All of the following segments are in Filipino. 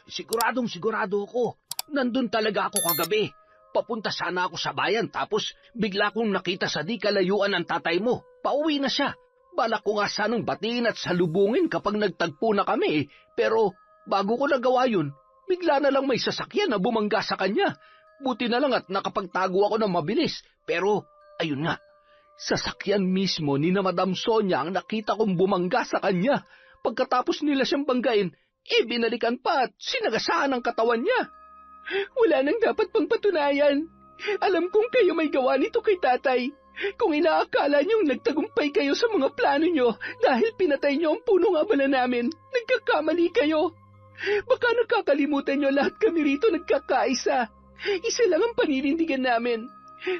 Sigurado ako. Nandun talaga ako kagabi. Papunta sana ako sa bayan tapos bigla kong nakita sa di kalayuan ng tatay mo. Pauwi na siya. Balak ko nga sanang batiin at salubungin kapag nagtagpo na kami pero bago ko nagawa yun, bigla na lang may sasakyan na bumangga sa kanya. Buti na lang at nakapagtago ako ng mabilis. Pero ayun nga, sasakyan mismo ni na Madam Sonia ang nakita kong bumangga sa kanya. Pagkatapos nila siyang banggain, binalikan pa at sinagasaan ang katawan niya. Wala nang dapat pang patunayan. Alam kong kayo may gawa nito kay tatay. Kung inaakala niyong nagtagumpay kayo sa mga plano niyo dahil pinatay niyo ang punong abala namin, nagkakamali kayo. Baka nakakalimutan niyo lahat kami rito nagkakaisa. Isa lang ang paninindigan namin.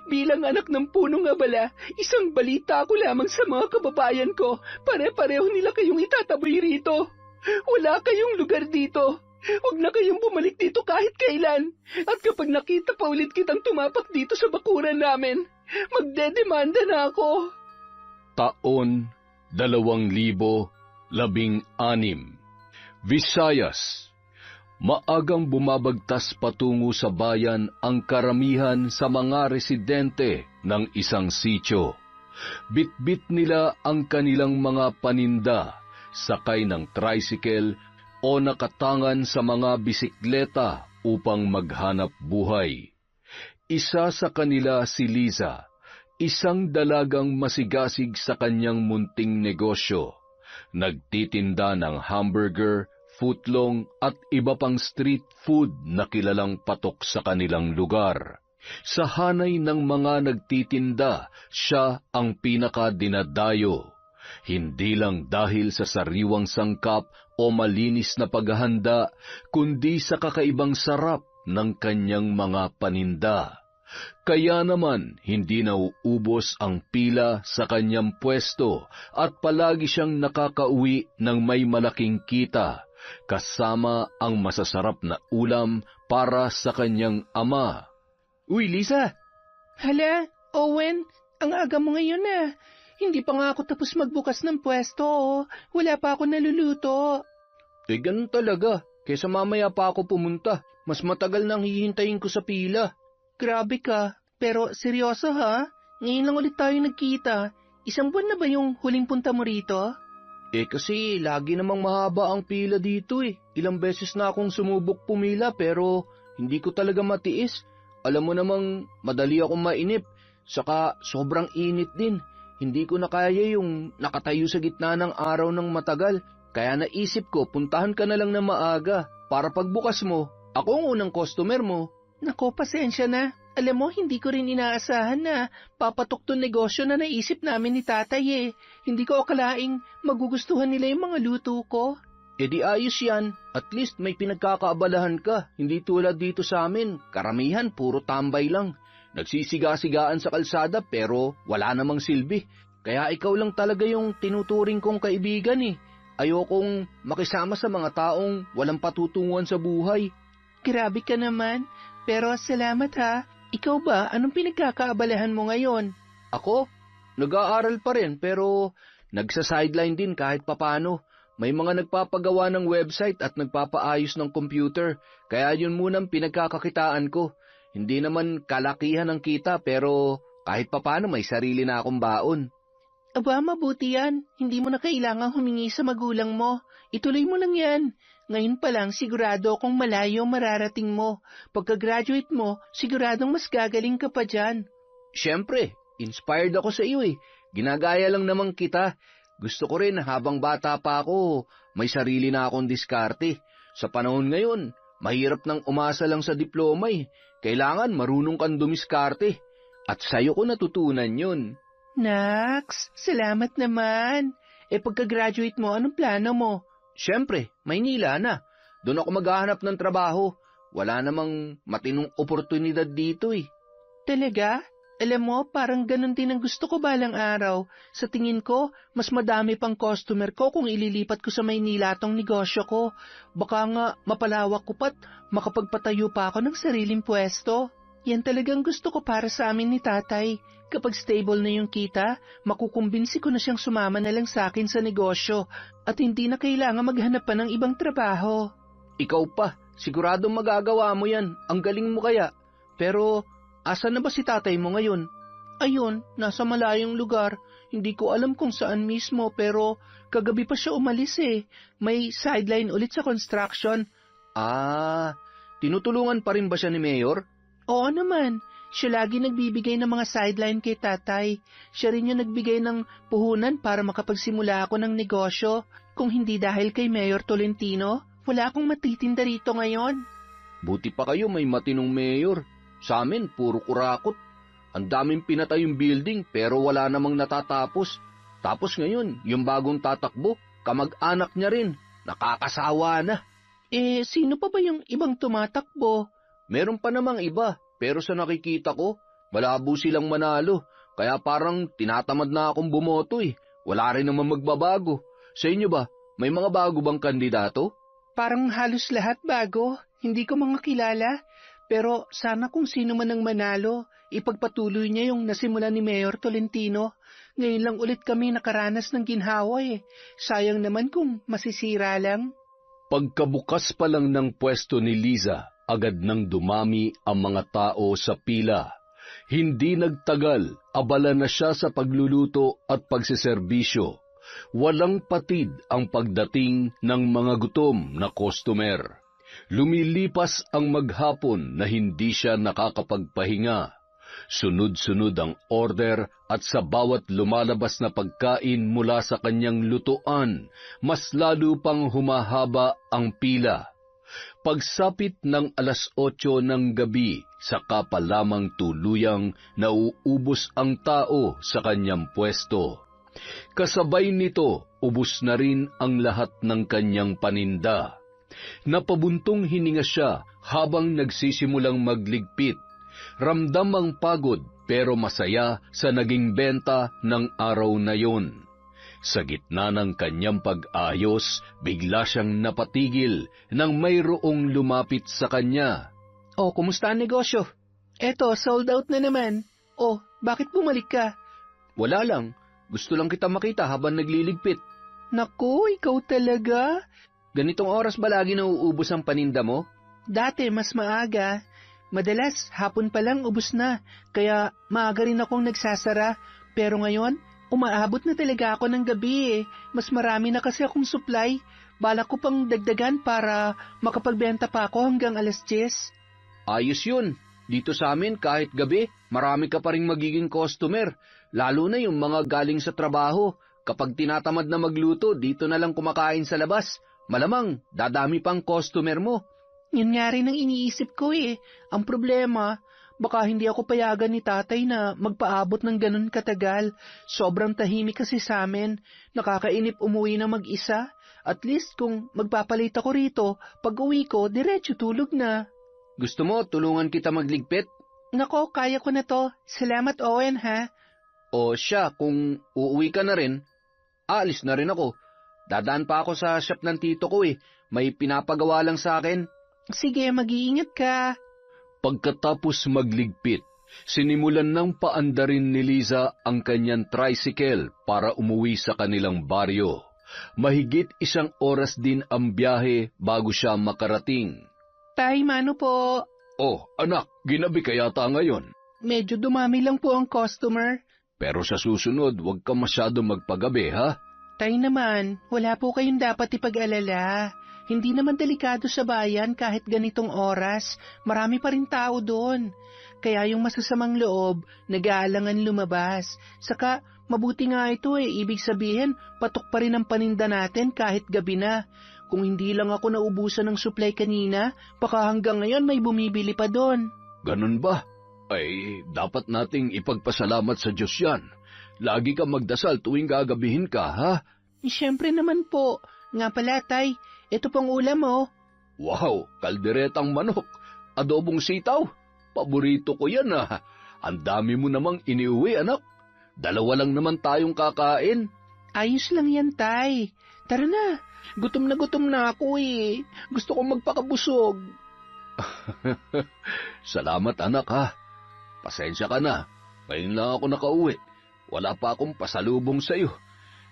Bilang anak ng punong abala, isang balita ko lamang sa mga kababayan ko. Pare-pareho nila kayong itataboy rito. Wala kayong lugar dito. Huwag na kayong bumalik dito kahit kailan. At kapag nakita pa ulit kitang tumapak dito sa bakuran namin, magdedemanda na ako. Taon 2016. Visayas. Maagang bumabagtas patungo sa bayan ang karamihan sa mga residente ng isang sitio. Bitbit nila ang kanilang mga paninda, sakay ng tricycle o nakatangan sa mga bisikleta upang maghanap buhay. Isa sa kanila si Liza, isang dalagang masigasig sa kanyang munting negosyo. Nagtitinda ng hamburger, footlong at iba pang street food na kilalang patok sa kanilang lugar. Sa hanay ng mga nagtitinda, siya ang pinakadinadayo. Hindi lang dahil sa sariwang sangkap o malinis na paghahanda, kundi sa kakaibang sarap ng kanyang mga paninda. Kaya naman hindi nauubos ang pila sa kanyang pwesto at palagi siyang nakakauwi ng may malaking kita, kasama ang masasarap na ulam para sa kanyang ama. Uy, Lisa! Hala, Owen, ang aga mo ngayon na. Hindi pa nga ako tapos magbukas ng pwesto. Wala pa ako naluluto. Ganun talaga. Kesa mamaya pa ako pumunta. Mas matagal nang hihintayin ko sa pila. Grabe ka. Pero seryoso ha? Ngayon lang ulit tayo nagkita. Isang buwan na ba yung huling punta mo rito? Kasi lagi namang mahaba ang pila dito Ilang beses na akong sumubok pumila pero hindi ko talaga matiis. Alam mo namang madali akong mainip. Saka sobrang init din. Hindi ko na kaya yung nakatayo sa gitna ng araw ng matagal. Kaya naisip ko, puntahan ka na lang na maaga. Para pagbukas mo, ako ang unang customer mo. Nako, pasensya na. Alam mo, hindi ko rin inaasahan na papatok tong negosyo na naisip namin ni tatay Hindi ko akalaing magugustuhan nila yung mga luto ko. Di ayos yan. At least may pinagkakaabalahan ka. Hindi tulad dito sa amin. Karamihan, puro tambay lang. Nagsisiga-sigaan sa kalsada pero wala namang silbi. Kaya ikaw lang talaga yung tinuturing kong kaibigan Ayokong makisama sa mga taong walang patutunguhan sa buhay. Grabe ka naman. Pero salamat ha. Ikaw ba, anong pinagkakaabalahan mo ngayon? Ako? Nag-aaral pa rin pero nagsa-sideline din kahit papano. May mga nagpapagawa ng website at nagpapaayos ng computer. Kaya yun munang pinagkakakitaan ko. Hindi naman kalakihan ang kita pero kahit papano may sarili na akong baon. Aba, mabuti yan. Hindi mo na kailangang humingi sa magulang mo. Ituloy mo lang yan. Ngayon pa lang sigurado akong malayo mararating mo. Pagka-graduate mo, siguradong mas gagaling ka pa dyan. Siyempre, inspired ako sa iyo Ginagaya lang naman kita. Gusto ko rin habang bata pa ako, may sarili na akong diskarte. Sa panahon ngayon, mahirap nang umasa lang sa diploma Kailangan marunong kang dumiskarte. At sa'yo ko natutunan yun. Naks, salamat naman. Pagka-graduate mo, anong plano mo? Siyempre, Maynila na. Doon ako maghahanap ng trabaho. Wala namang matinong oportunidad dito Talaga? Alam mo, parang ganun din ang gusto ko balang araw. Sa tingin ko, mas madami pang customer ko kung ililipat ko sa Maynila tong negosyo ko. Baka nga mapalawak ko pa't makapagpatayo pa ako ng sariling pwesto. Yan talagang gusto ko para sa amin ni tatay. Kapag stable na yung kita, makukumbinsi ko na siyang sumama na lang sa akin sa negosyo at hindi na kailangan maghanap pa ng ibang trabaho. Ikaw pa, Siguradong magagawa mo yan. Ang galing mo kaya. Pero, asan na ba si tatay mo ngayon? Ayun, nasa malayong lugar. Hindi ko alam kung saan mismo pero kagabi pa siya umalis eh. May sideline ulit sa construction. Ah, tinutulungan pa rin ba siya ni Mayor? Oo naman. Siya lagi nagbibigay ng mga sideline kay tatay. Siya rin yung nagbigay ng puhunan para makapagsimula ako ng negosyo. Kung hindi dahil kay Mayor Tolentino, wala akong matitinda rito ngayon. Buti pa kayo may matinong mayor. Sa amin, puro kurakot. Ang daming pinatay yung building pero wala namang natatapos. Tapos ngayon, yung bagong tatakbo, kamag-anak niya rin. Nakakasawa na. Sino pa ba yung ibang tumatakbo? Meron pa namang iba, pero sa nakikita ko, malabo silang manalo. Kaya parang tinatamad na akong bumoto eh. Wala rin naman magbabago. Sa inyo ba, may mga bago bang kandidato? Parang halos lahat bago. Hindi ko mga kilala. Pero sana kung sino man ang manalo, ipagpatuloy niya yung nasimula ni Mayor Tolentino. Ngayon lang ulit kami nakaranas ng ginhawa eh. Sayang naman kung masisira lang. Pagkabukas pa lang ng pwesto ni Liza, agad nang dumami ang mga tao sa pila. Hindi nagtagal, abala na siya sa pagluluto at pagseserbisyo. Walang patid ang pagdating ng mga gutom na customer. Lumilipas ang maghapon na hindi siya nakakapagpahinga. Sunod-sunod ang order at sa bawat lumalabas na pagkain mula sa kanyang lutuan, mas lalo pang humahaba ang pila. Pagsapit ng 8:00 ng gabi, saka pa lamang tuluyang nauubos ang tao sa kanyang pwesto. Kasabay nito, ubos na rin ang lahat ng kanyang paninda. Napabuntong hininga siya habang nagsisimulang magligpit. Ramdam ang pagod pero masaya sa naging benta ng araw na yon. Sa gitna ng kanyang pag-ayos, bigla siyang napatigil nang mayroong lumapit sa kanya. Kumusta ang negosyo? Eto, sold out na naman. Bakit bumalik ka? Wala lang. Gusto lang kita makita habang nagliligpit. Naku, ikaw talaga? Ganitong oras ba lagi nauubos ang paninda mo? Dati, mas maaga. Madalas, hapon pa lang ubos na. Kaya maaga rin akong nagsasara. Pero ngayon, umaabot na talaga ako ng gabi eh. Mas marami na kasi akong supply. Balak ko pang dagdagan para makapagbenta pa ako hanggang 10:00. Ayos yun. Dito sa amin, kahit gabi, marami ka pa rin magiging customer. Lalo na yung mga galing sa trabaho. Kapag tinatamad na magluto, dito na lang kumakain sa labas. Malamang, dadami pang customer mo. Yun nga rin ang iniisip ko eh. Ang problema, baka hindi ako payagan ni tatay na magpaabot ng ganun katagal. Sobrang tahimik kasi sa amin. Nakakainip umuwi na mag-isa. At least kung magpapalit ako rito, pag uwi ko, diretso tulog na. Gusto mo, tulungan kita magligpit? Nako, kaya ko na to. Salamat, Owen, ha? O siya, kung uuwi ka na rin, aalis na rin ako. Dadaan pa ako sa shop ng tito ko eh. May pinapagawa lang sa akin. Sige, mag-iingat ka. Pagkatapos magligpit, sinimulan ng paandarin ni Liza ang kanyang tricycle para umuwi sa kanilang baryo. Mahigit 1 oras din ang biyahe bago siya makarating. Tay, mano po? Oh, anak, ginabi ka yata ngayon. Medyo dumami lang po ang customer. Pero sa susunod, huwag ka masyado magpagabi, ha? Tay naman, wala po kayong dapat ipag-alala. Hindi naman delikado sa bayan kahit ganitong oras. Marami pa rin tao doon. Kaya yung masasamang loob, nag-aalangan lumabas. Saka, mabuti nga ito eh. Ibig sabihin, patok pa rin ang paninda natin kahit gabi na. Kung hindi lang ako naubusan ng supply kanina, baka hanggang ngayon may bumibili pa doon. Ganun ba? Ay, dapat nating ipagpasalamat sa Diyos yan. Lagi ka magdasal tuwing gagabihin ka, ha? Siyempre naman po. Nga pala, tay, ito pong ulam, oh. Wow, kalderetang manok, adobong sitaw. Paborito ko yan, ha. Ang dami mo namang iniuwi, anak. 2 lang naman tayong kakain. Ayos lang yan, tay. Tara na, gutom na ako eh. Gusto kong magpakabusog. Salamat, anak, ha. Pasensya ka na. Ngayon lang ako nakauwi. Wala pa akong pasalubong sa'yo.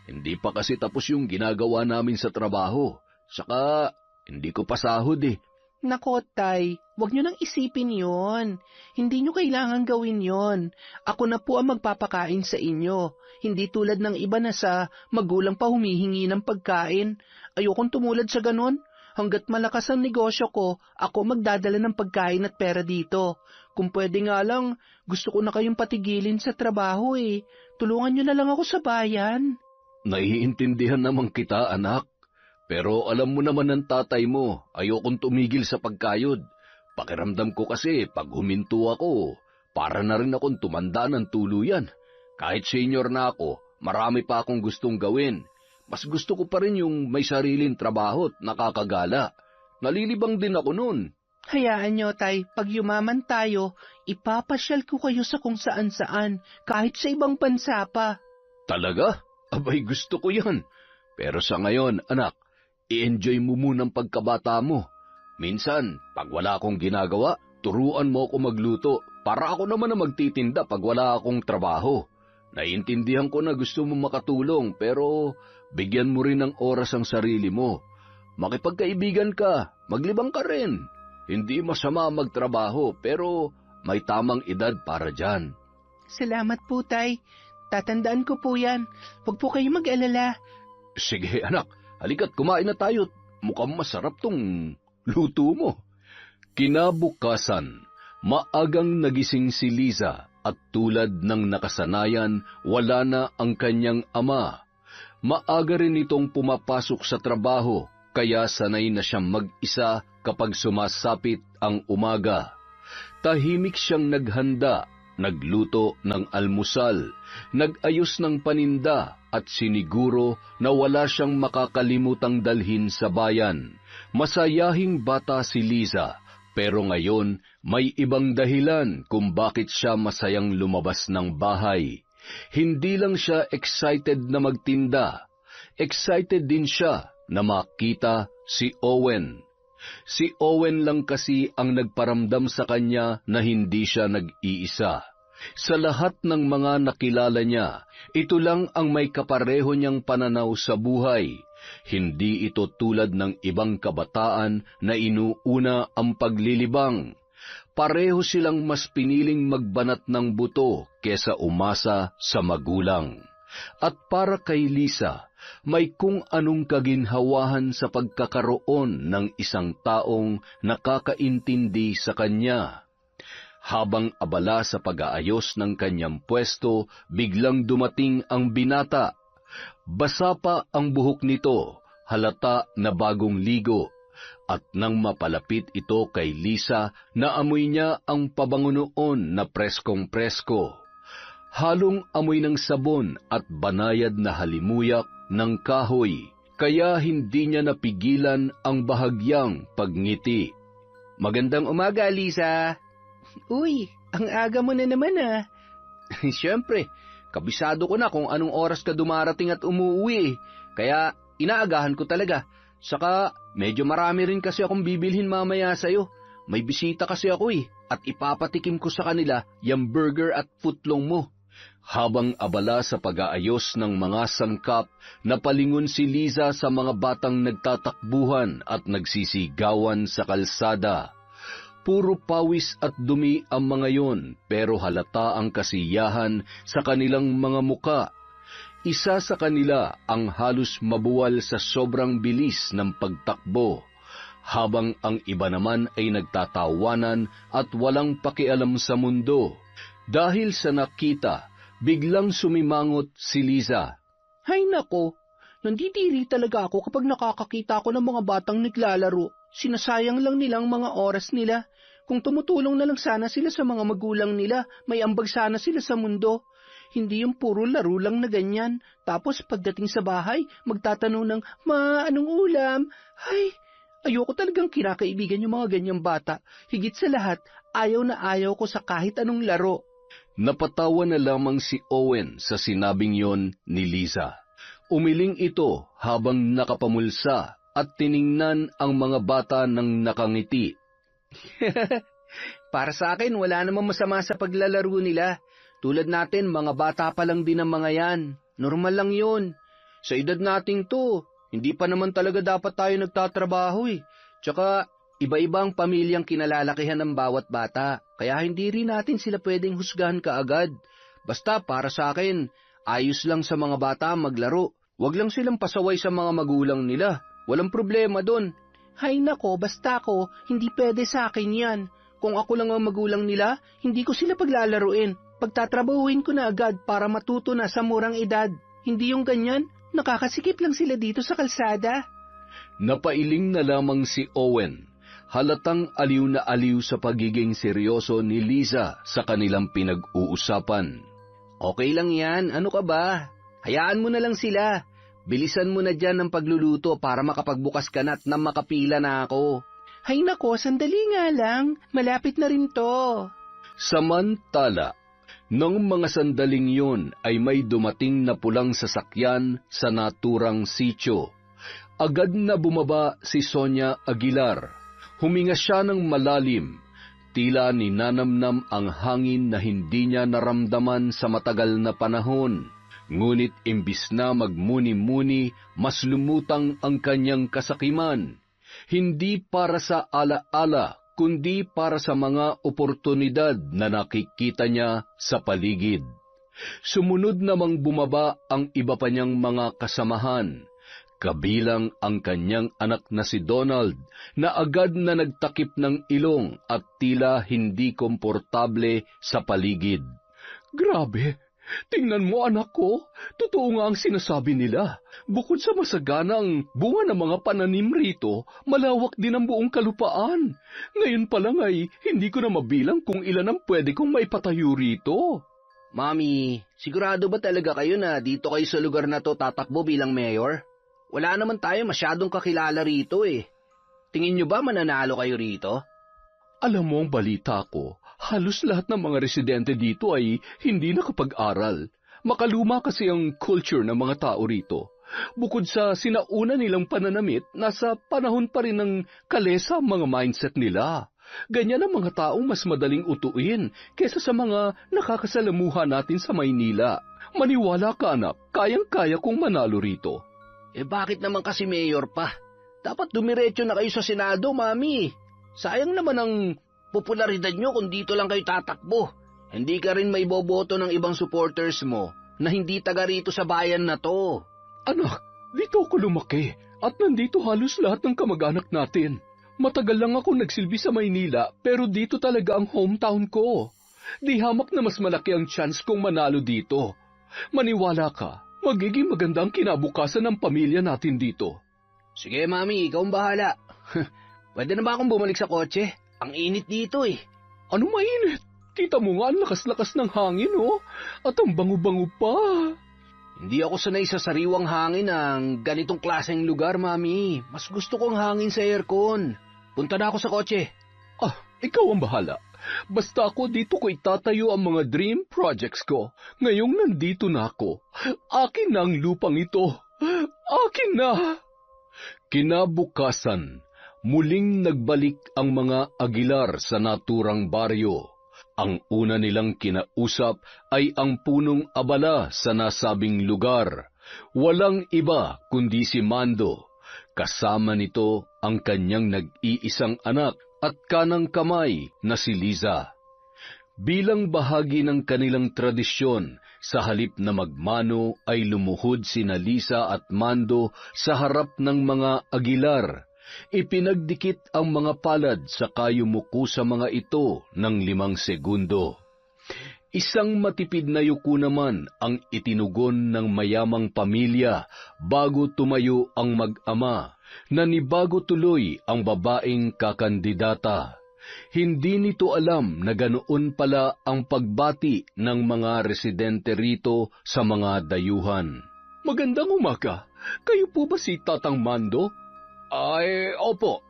Hindi pa kasi tapos yung ginagawa namin sa trabaho. Saka, hindi ko pa sahod eh. Nako, Tay, wag niyo nang isipin yon. Hindi niyo kailangan gawin yon. Ako na po ang magpapakain sa inyo. Hindi tulad ng iba na sa magulang pa humihingi ng pagkain. Ayokong tumulad sa ganon. Hanggat malakas ang negosyo ko, ako magdadala ng pagkain at pera dito. Kung pwede nga lang, gusto ko na kayong patigilin sa trabaho eh. Tulungan niyo na lang ako sa bayan. Naiintindihan naman kita, anak. Pero alam mo naman ng tatay mo, ayokong tumigil sa pagkayod. Pakiramdam ko kasi pag huminto ako, para na rin akong tumanda ng tuluyan. Kahit senior na ako, marami pa akong gustong gawin. Mas gusto ko pa rin yung may sariling trabaho at nakakagala. Nalilibang din ako nun. Hayaan niyo, Tay, pag yumaman tayo, ipapasyal ko kayo sa kung saan-saan, kahit sa ibang bansa pa. Talaga? Abay, gusto ko yan. Pero sa ngayon, anak, i-enjoy mo muna ang pagkabata mo. Minsan, pag wala akong ginagawa, turuan mo ako magluto para ako naman na magtitinda pag wala akong trabaho. Naiintindihan ko na gusto mo makatulong pero bigyan mo rin ng oras ang sarili mo. Makipagkaibigan ka, maglibang ka rin. Hindi masama magtrabaho pero may tamang edad para dyan. Salamat po, Tay. Tatandaan ko po yan. Huwag po kayo mag-alala. Sige anak, halika't kumain na tayo. Mukhang masarap tong luto mo. Kinabukasan, maagang nagising si Liza at tulad ng nakasanayan, wala na ang kanyang ama. Maaga rin itong pumapasok sa trabaho, kaya sanay na siyang mag-isa kapag sumasapit ang umaga. Tahimik siyang naghanda, nagluto ng almusal, nag-ayos ng paninda at siniguro na wala siyang makakalimutang dalhin sa bayan. Masayahing bata si Liza, pero ngayon may ibang dahilan kung bakit siya masayang lumabas ng bahay. Hindi lang siya excited na magtinda, excited din siya na makita si Owen. Si Owen lang kasi ang nagparamdam sa kanya na hindi siya nag-iisa. Sa lahat ng mga nakilala niya, ito lang ang may kapareho niyang pananaw sa buhay. Hindi ito tulad ng ibang kabataan na inuuna ang paglilibang. Pareho silang mas piniling magbanat ng buto kesa umasa sa magulang. At para kay Lisa, may kung anong kaginhawahan sa pagkakaroon ng isang taong nakakaintindi sa kanya. Habang abala sa pag-aayos ng kanyang pwesto, biglang dumating ang binata. Basa pa ang buhok nito, halata na bagong ligo. At nang mapalapit ito kay Lisa, naamoy niya ang pabango noon na preskong-presko. Halong amoy ng sabon at banayad na halimuyak ng kahoy, kaya hindi niya napigilan ang bahagyang pagngiti. Magandang umaga, Lisa. Uy, ang aga mo na naman ah. Siyempre, kabisado ko na kung anong oras ka dumarating at umuwi. Kaya inaagahan ko talaga. Saka medyo marami rin kasi akong bibilhin mamaya sa'yo. May bisita kasi ako at ipapatikim ko sa kanila yung burger at footlong mo. Habang abala sa pag-aayos ng mga sangkap, napalingon si Liza sa mga batang nagtatakbuhan at nagsisigawan sa kalsada. Puro pawis at dumi ang mga yon, pero halata ang kasiyahan sa kanilang mga muka. Isa sa kanila ang halos mabuwal sa sobrang bilis ng pagtakbo, habang ang iba naman ay nagtatawanan at walang pakialam sa mundo. Dahil sa nakita, biglang sumimangot si Liza. Hay nako, nandidiri talaga ako kapag nakakakita ko ng mga batang naglalaro. Sinasayang lang nilang mga oras nila. Kung tumutulong na lang sana sila sa mga magulang nila, may ambag sana sila sa mundo. Hindi yung puro laro lang na ganyan. Tapos pagdating sa bahay, magtatanong ng, Ma, anong ulam? Ay, ayoko talagang kinakaibigan yung mga ganyang bata. Higit sa lahat, ayaw na ayaw ko sa kahit anong laro. Napatawa na lamang si Owen sa sinabing yon ni Liza. Umiling ito habang nakapamulsa at tiningnan ang mga bata ng nakangiti. Para sa akin, wala namang masama sa paglalaro nila. Tulad natin, mga bata pa lang din ang mga yan. Normal lang yun. Sa edad nating to, hindi pa naman talaga dapat tayo nagtatrabaho. Tsaka, Iba-iba ang pamilyang kinalalakihan ng bawat bata, kaya hindi rin natin sila pwedeng husgahan kaagad. Basta para sa akin, ayos lang sa mga bata maglaro. Huwag lang silang pasaway sa mga magulang nila. Walang problema doon. Hay nako, basta ako, hindi pwede sa akin yan. Kung ako lang ang magulang nila, hindi ko sila paglalaruin. Pagtatrabahuin ko na agad para matuto na sa murang edad. Hindi yung ganyan, nakakasikip lang sila dito sa kalsada. Napailing na lamang si Owen. Halatang aliw na aliw sa pagiging seryoso ni Liza sa kanilang pinag-uusapan. Okay lang yan, ano ka ba? Hayaan mo na lang sila. Bilisan mo na dyan ng pagluluto para makapagbukas ka na at nang makapila na ako. Hay nako, sandali nga lang, malapit na rin to. Samantala, nang mga sandaling yun ay may dumating na pulang sasakyan sa naturang sitio. Agad na bumaba si Sonia Aguilar. Huminga siya ng malalim. Tila ninanamnam ang hangin na hindi niya naramdaman sa matagal na panahon. Ngunit imbis na magmuni-muni, mas lumutang ang kanyang kasakiman. Hindi para sa ala-ala, kundi para sa mga oportunidad na nakikita niya sa paligid. Sumunod namang bumaba ang iba pa niyang mga kasamahan, kabilang ang kanyang anak na si Donald, na agad na nagtakip ng ilong at tila hindi komportable sa paligid. Grabe! Tingnan mo anak ko, totoo nga ang sinasabi nila. Bukod sa masaganang bunga ng mga pananim rito, malawak din ang buong kalupaan. Ngayon pa lang ay hindi ko na mabilang kung ilan ang pwede kong maipatayo rito. Mami, sigurado ba talaga kayo na dito kayo sa lugar na to tatakbo bilang mayor? Wala naman tayo masyadong kakilala rito eh. Tingin nyo ba mananalo kayo rito? Alam mo ang balita ko, halos lahat ng mga residente dito ay hindi nakapag-aral. Makaluma kasi ang culture ng mga tao rito. Bukod sa sinauna nilang pananamit, nasa panahon pa rin ng kalesa ang mga mindset nila. Ganyan ang mga taong mas madaling utuin kesa sa mga nakakasalamuha natin sa Maynila. Maniwala ka anak, kayang-kaya kong manalo rito. Eh bakit naman kasi mayor pa? Dapat dumiretso na kayo sa Senado, Mami. Sayang naman ang popularidad nyo kung dito lang kayo tatakbo. Hindi ka rin may boboto ng ibang supporters mo na hindi taga rito sa bayan na to. Anak, dito ako lumaki at nandito halos lahat ng kamag-anak natin. Matagal lang ako nagsilbi sa Maynila pero dito talaga ang hometown ko. Di hamak na mas malaki ang chance kong manalo dito. Maniwala ka, magiging maganda ang kinabukasan ng pamilya natin dito. Sige, Mami, ikaw ang bahala. Pwede na ba akong bumalik sa kotse? Ang init dito eh. Ano mainit? Kita mo nga ang lakas-lakas ng hangin, oh. At ang bango-bango pa. Hindi ako sanay sa sariwang hangin ng ganitong klaseng lugar, Mami. Mas gusto kong hangin sa aircon. Punta na ako sa kotse. Ah, ikaw ang bahala. Basta ako dito ko itatayo ang mga dream projects ko. Ngayong nandito na ako. Akin na ang lupang ito. Akin na! Kinabukasan, muling nagbalik ang mga Aguilar sa naturang baryo. Ang una nilang kinausap ay ang punong abala sa nasabing lugar. Walang iba kundi si Mando. Kasama nito ang kanyang nag-iisang anak at kanang kamay na si Liza. Bilang bahagi ng kanilang tradisyon, sa halip na magmano ay lumuhod sina Liza at Mando sa harap ng mga Aguilar. Ipinagdikit ang mga palad sa kayumuko sa mga ito ng 5 segundo. Isang matipid na yuko naman ang itinugon ng mayamang pamilya bago tumayo ang mag-ama. Nanibago tuloy ang babaeng kakandidata. Hindi nito alam na ganoon pala ang pagbati ng mga residente rito sa mga dayuhan. Magandang umaga. Kayo po ba si Tatang Mando? Ay, opo.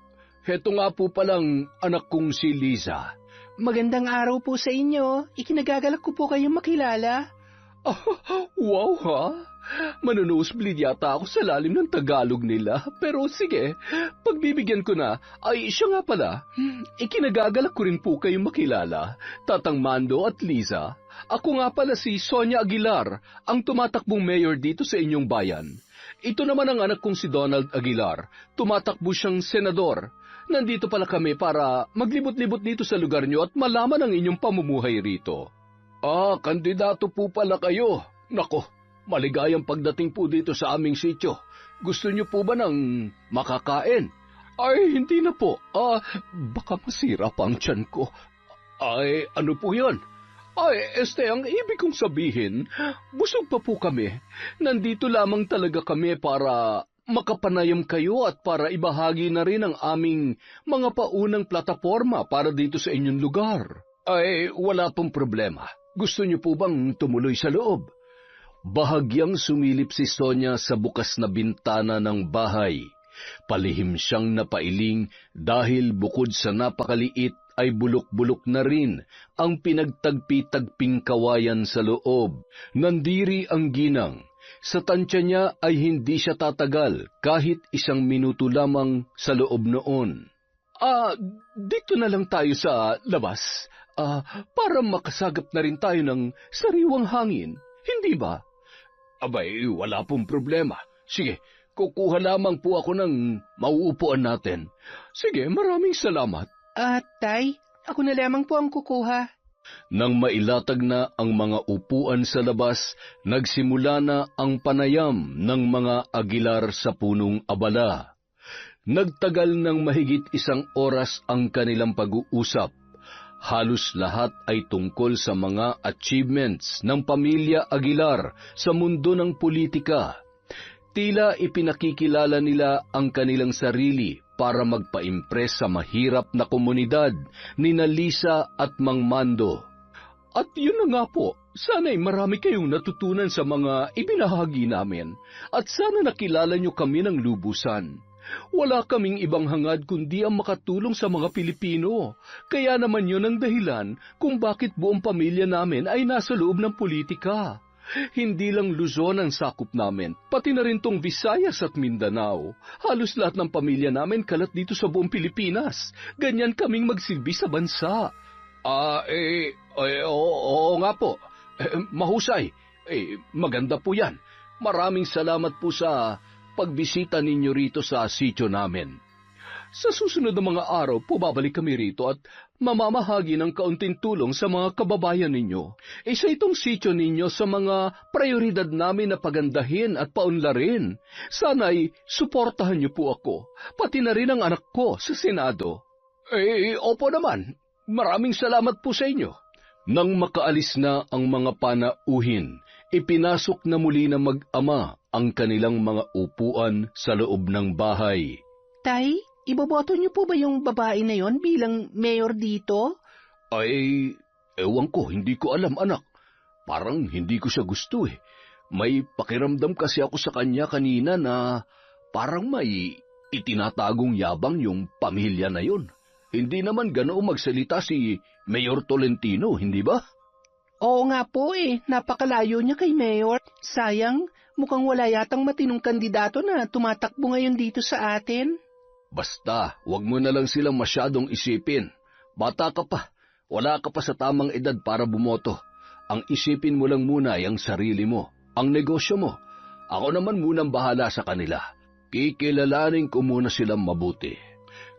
Heto nga po palang anak kong si Liza. Magandang araw po sa inyo. Ikinagagalak ko po kayong makilala. Ah, wow ha? Manunosebleed yata ako sa lalim ng Tagalog nila. Pero sige, pagbibigyan ko na. Ay, siya nga pala. Ikinagagalak ko rin po kayong makilala. Tatang Mando at Liza. Ako nga pala si Sonia Aguilar, ang tumatakbong mayor dito sa inyong bayan. Ito naman ang anak kong si Donald Aguilar. Tumatakbo siyang senador. nandito pala kami para maglibot-libot dito sa lugar nyo at malaman ang inyong pamumuhay rito. Kandidato po pala kayo. Nako, maligayang pagdating po dito sa aming sityo. Gusto niyo po ba ng makakain? Ay, hindi na po. Baka masira pa ang tiyan ko. Ay, ano po yan? Ay, ang ibig kong sabihin, busog pa po kami. Nandito lamang talaga kami para makapanayam kayo at para ibahagi na rin ang aming mga paunang plataforma para dito sa inyong lugar. Ay, wala pong problema. Gusto niyo po bang tumuloy sa loob? Bahagyang sumilip si Sonia sa bukas na bintana ng bahay. Palihim siyang napailing dahil bukod sa napakaliit ay bulok-bulok na rin ang pinagtagpi-tagping kawayan sa loob. Nandiri ang ginang. Sa tansya niya ay hindi siya tatagal kahit 1 minuto lamang sa loob noon. Dito na lang tayo sa labas. Para makasagap na rin tayo ng sariwang hangin. Hindi ba? Abay, wala pong problema. Sige, kukuha lamang po ako ng mauupuan natin. Sige, maraming salamat. Tay, ako na lamang po ang kukuha. Nang mailatag na ang mga upuan sa labas, nagsimula na ang panayam ng mga Aguilar sa punong abala. Nagtagal ng mahigit 1 oras ang kanilang pag-uusap. Halos lahat ay tungkol sa mga achievements ng pamilya Aguilar sa mundo ng politika. Tila ipinakikilala nila ang kanilang sarili para magpa-impress sa mahirap na komunidad ni Lisa at Mang Mando. At yun na nga po, sana'y marami kayong natutunan sa mga ibinahagi namin at sana nakilala nyo kami ng lubusan. Wala kaming ibang hangad kundi ang makatulong sa mga Pilipino. Kaya naman yun ang dahilan kung bakit buong pamilya namin ay nasa loob ng politika. Hindi lang Luzon ang sakop namin, pati na rin tong Visayas at Mindanao. Halos lahat ng pamilya namin kalat dito sa buong Pilipinas. Ganyan kaming magsilbi sa bansa. Oo nga po. Mahusay. Maganda po yan. Maraming salamat po sa pagbisita ninyo rito sa sityo namin. Sa susunod na mga araw, pababalik kami rito at mamamahagi ng kaunting tulong sa mga kababayan ninyo. Isa itong sityo ninyo sa mga prioridad namin na pagandahin at paunlarin. Sana'y suportahan niyo po ako, pati na rin ang anak ko sa Senado. Opo naman. Maraming salamat po sa inyo. Nang makaalis na ang mga panauhin, ipinasok na muli na mag-ama ang kanilang mga upuan sa loob ng bahay. Tay, iboboto niyo po ba yung babae na yon bilang mayor dito? Ay, ewan ko, hindi ko alam anak. Parang hindi ko siya gusto eh. May pakiramdam kasi ako sa kanya kanina na parang may itinatagong yabang yung pamilya na yon. Hindi naman ganoong magsalita si Mayor Tolentino, hindi ba? Oo nga po napakalayo niya kay Mayor. Sayang, mukhang wala yatang matinong kandidato na tumatakbo ngayon dito sa atin. Basta, wag mo na lang silang masyadong isipin. Bata ka pa, wala ka pa sa tamang edad para bumoto. Ang isipin mo lang muna ay ang sarili mo, ang negosyo mo. Ako naman munang bahala sa kanila. Kikilalanin ko muna silang mabuti.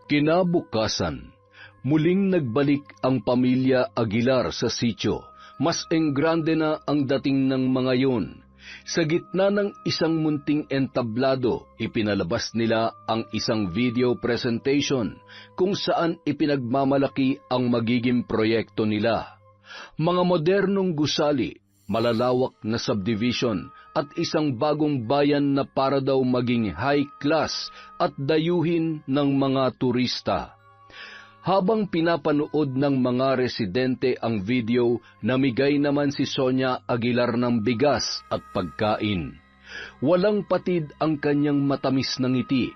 Kinabukasan, muling nagbalik ang pamilya Aguilar sa sityo. Mas enggrande na ang dating ng mga yun. Sa gitna ng isang munting entablado, ipinalabas nila ang isang video presentation kung saan ipinagmamalaki ang magiging proyekto nila. Mga modernong gusali, malalawak na subdivision at isang bagong bayan na para daw maging high class at dayuhin ng mga turista. Habang pinapanood ng mga residente ang video, namigay naman si Sonia Aguilar ng bigas at pagkain. Walang patid ang kanyang matamis na ngiti.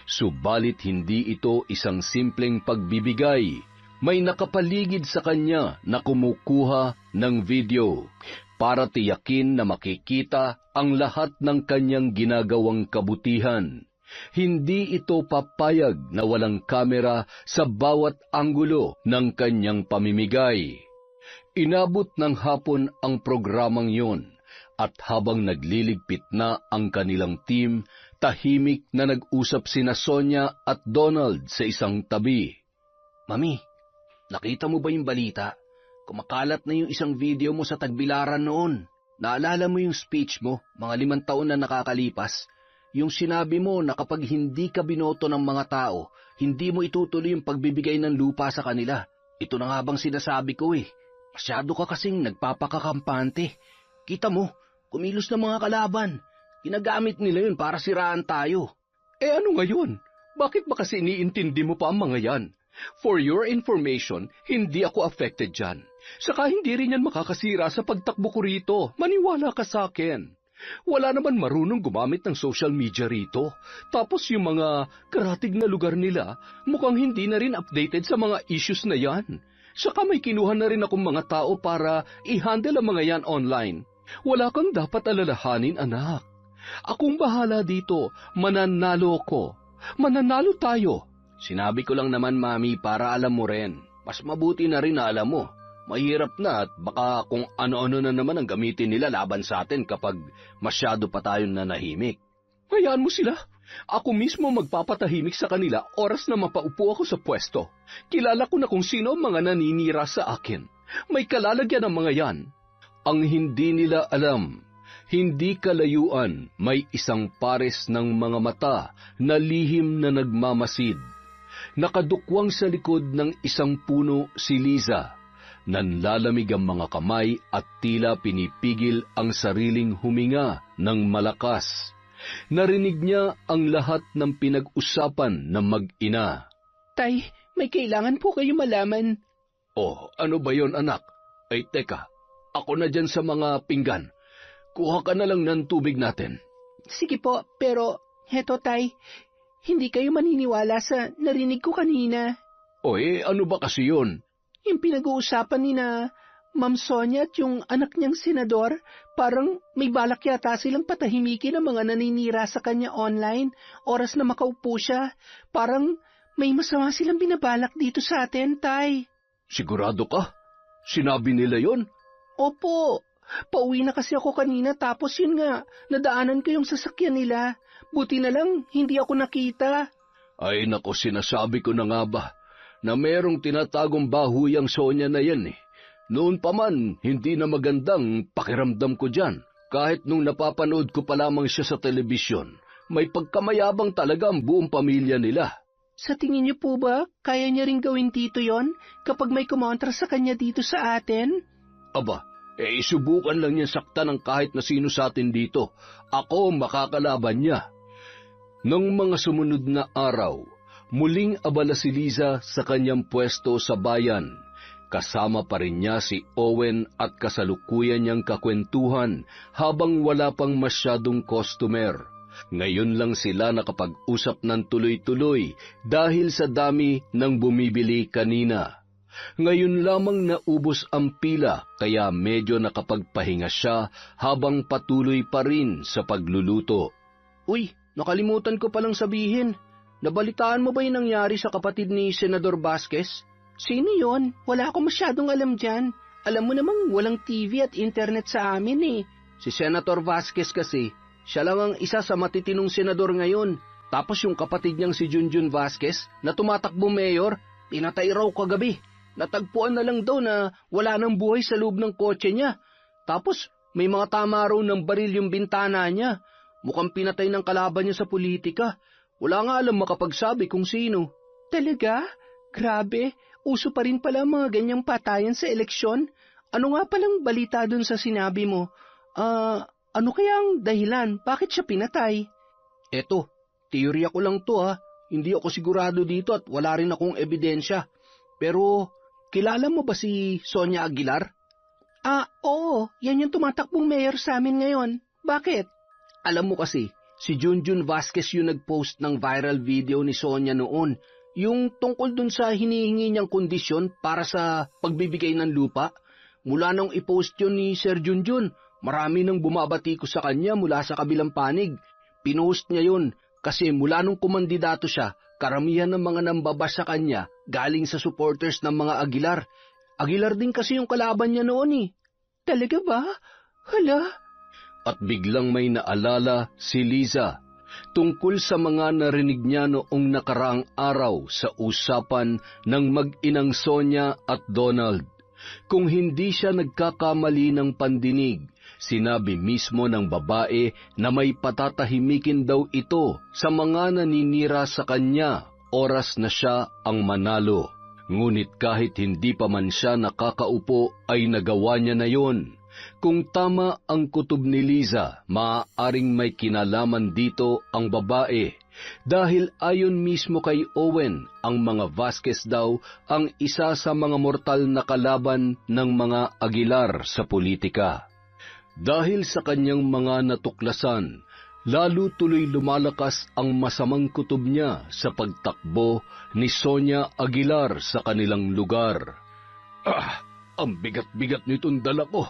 Subalit hindi ito isang simpleng pagbibigay. May nakapaligid sa kanya na kumukuha ng video para tiyakin na makikita ang lahat ng kanyang ginagawang kabutihan. Hindi ito papayag na walang kamera sa bawat anggulo ng kanyang pamimigay. Inabot ng hapon ang programang yun At habang nagliligpit na ang kanilang team, tahimik na nag-usap sina Sonia at Donald sa isang tabi. Mami, nakita mo ba yung balita? Kumakalat na yung isang video mo sa Tagbilaran noon. Naalala mo yung speech mo, mga 5 taon na nakakalipas? Yung sinabi mo na kapag hindi ka binoto ng mga tao, hindi mo itutuloy yung pagbibigay ng lupa sa kanila. Ito na nga bang sinasabi ko eh. Masyado ka kasing nagpapakakampante. Kita mo, kumilos na mga kalaban. Ginagamit nila yun para siraan tayo. Eh ano ngayon? Bakit ba kasi iniintindi mo pa ang mga yan? For your information, hindi ako affected dyan. Saka hindi rin yan makakasira sa pagtakbo ko rito. Maniwala ka sa akin. Wala naman marunong gumamit ng social media rito. Tapos yung mga karatig na lugar nila, mukhang hindi na rin updated sa mga issues na yan. Saka may kinuha na rin akong mga tao para i-handle ang mga yan online. Wala kang dapat alalahanin, anak. Akong bahala dito. Mananalo ko. Mananalo tayo. Sinabi ko lang naman, Mami, para alam mo rin. Mas mabuti na rin na alam mo. Mahirap na at baka kung ano-ano na naman ang gamitin nila laban sa atin kapag masyado pa tayong nanahimik. Hayaan mo sila. Ako mismo magpapatahimik sa kanila oras na mapaupo ako sa pwesto. Kilala ko na kung sino ang mga naninira sa akin. May kalalagyan ang mga yan. Ang hindi nila alam, hindi kalayuan may isang pares ng mga mata na lihim na nagmamasid. Nakadukwang sa likod ng isang puno si Liza. Nanlalamig ang mga kamay at tila pinipigil ang sariling huminga ng malakas. Narinig niya ang lahat ng pinag-usapan ng mag-ina. Tay, may kailangan po kayo malaman. Oh, ano ba yon, anak? Ay teka, ako na dyan sa mga pinggan. Kuha ka na lang ng tubig natin. Sige po, pero heto tay, hindi kayo maniniwala sa narinig ko kanina. O ano ba kasi yun? Yung pinag-uusapan ni na Ma'am Sonia at yung anak niyang senador, parang may balak yata silang patahimikin ang mga naninira sa kanya online, oras na makaupo siya. Parang may masama silang binabalak dito sa atin, tay. Sigurado ka? Sinabi nila yon? Opo. Pauwi na kasi ako kanina tapos yun nga, nadaanan ko yung sasakyan nila. Buti na lang, hindi ako nakita. Ay nako, sinasabi ko na nga ba, na merong tinatagong bahuyang Sonia na yan eh. Noon pa man, hindi na magandang pakiramdam ko dyan. Kahit nung napapanood ko pa lamang siya sa telebisyon, may pagkamayabang talaga ang buong pamilya nila. Sa tingin niyo po ba, kaya niya rin gawin tito yon kapag may kumontra sa kanya dito sa atin? Aba, isubukan lang niya sakta ng kahit na sino sa atin dito. Ako ang makakalaban niya. Nung mga sumunod na araw, muling abala si Liza sa kanyang pwesto sa bayan. Kasama pa rin niya si Owen at kasalukuyan niyang kakwentuhan habang wala pang masyadong customer. Ngayon lang sila nakapag-usap ng tuloy-tuloy dahil sa dami ng bumibili kanina. Ngayon lamang naubos ang pila kaya medyo nakapagpahinga siya habang patuloy pa rin sa pagluluto. Uy, nakalimutan ko palang sabihin. Nabalitaan mo ba yung nangyari sa kapatid ni Senador Vasquez? Sino yon? Wala akong masyadong alam dyan. Alam mo namang walang TV at internet sa amin eh. Si Senator Vasquez kasi, siya lang ang isa sa matitinong senador ngayon. Tapos yung kapatid niyang si Junjun Vasquez na tumatakbo mayor, pinatay raw kagabi. Natagpuan na lang daw na wala nang buhay sa loob ng kotse niya. Tapos may mga tama raw ng baril yung bintana niya. Mukhang pinatay ng kalaban niya sa politika. Wala nga alam makapagsabi kung sino. Talaga? Grabe, uso pa rin pala mga ganyang patayan sa eleksyon. Ano nga palang balita dun sa sinabi mo? Ano kaya ang dahilan? Bakit siya pinatay? Eto, teorya ko lang to ha. Hindi ako sigurado dito at wala rin akong ebidensya. Pero, kilala mo ba si Sonia Aguilar? Oo. Yan yung tumatakbong mayor sa amin ngayon. Bakit? Alam mo kasi, si Junjun Vasquez yung nag-post ng viral video ni Sonia noon. Yung tungkol dun sa hinihingi niyang kondisyon para sa pagbibigay ng lupa. Mula nang i-post yun ni Sir Junjun, marami nang bumabati ko sa kanya mula sa kabilang panig. Pinost niya yun kasi mula nung kumandidato siya, karamihan ng mga nambabas sa kanya galing sa supporters ng mga Aguilar. Aguilar din kasi yung kalaban niya noon eh. Talaga ba? Hala? at biglang may naalala si Liza tungkol sa mga narinig niya noong nakaraang araw sa usapan ng mag-inang Sonia at Donald. Kung hindi siya nagkakamali ng pandinig, sinabi mismo ng babae na may patatahimikin daw ito sa mga naninira sa kanya oras na siya ang manalo. Ngunit kahit hindi pa man siya nakakaupo ay nagawa niya na yon. Kung tama ang kutob ni Liza, maaaring may kinalaman dito ang babae. Dahil ayon mismo kay Owen, ang mga Vasquez daw ang isa sa mga mortal na kalaban ng mga Aguilar sa politika. Dahil sa kanyang mga natuklasan, lalo tuloy lumalakas ang masamang kutob niya sa pagtakbo ni Sonia Aguilar sa kanilang lugar. Ang bigat-bigat nitong dala ko.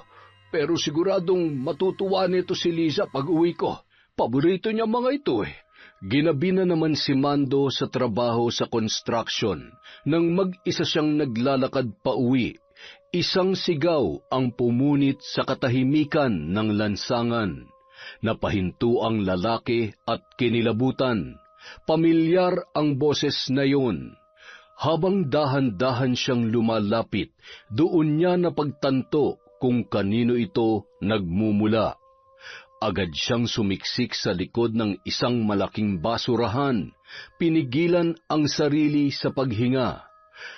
Pero siguradong matutuwa nito si Liza pag uwi ko. Paborito niya mga ito eh. Ginabi na naman si Mando sa trabaho sa construction nang mag-isa siyang naglalakad pa uwi. Isang sigaw ang pumunit sa katahimikan ng lansangan. Napahinto ang lalaki at kinilabutan. Pamilyar ang boses na yun. Habang dahan-dahan siyang lumalapit, doon niya napagtanto kung kanino ito nagmumula. Agad siyang sumiksik sa likod ng isang malaking basurahan. Pinigilan ang sarili sa paghinga.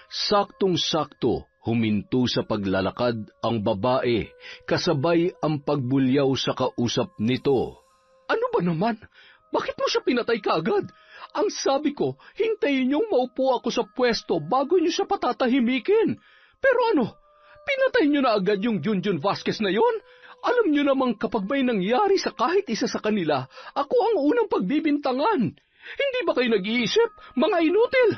Saktong-sakto, huminto sa paglalakad ang babae, kasabay ang pagbulyaw sa kausap nito. Ano ba naman? Bakit mo siya pinatay kaagad? Ang sabi ko, hintayin niyong maupo ako sa pwesto bago niyo siya patatahimikin. Pero ano? Pinatay niyo na agad yung Junjun Vasquez na yon? Alam niyo namang kapag may nangyari sa kahit isa sa kanila, ako ang unang pagbibintangan. Hindi ba kayo nag-iisip, mga inutil?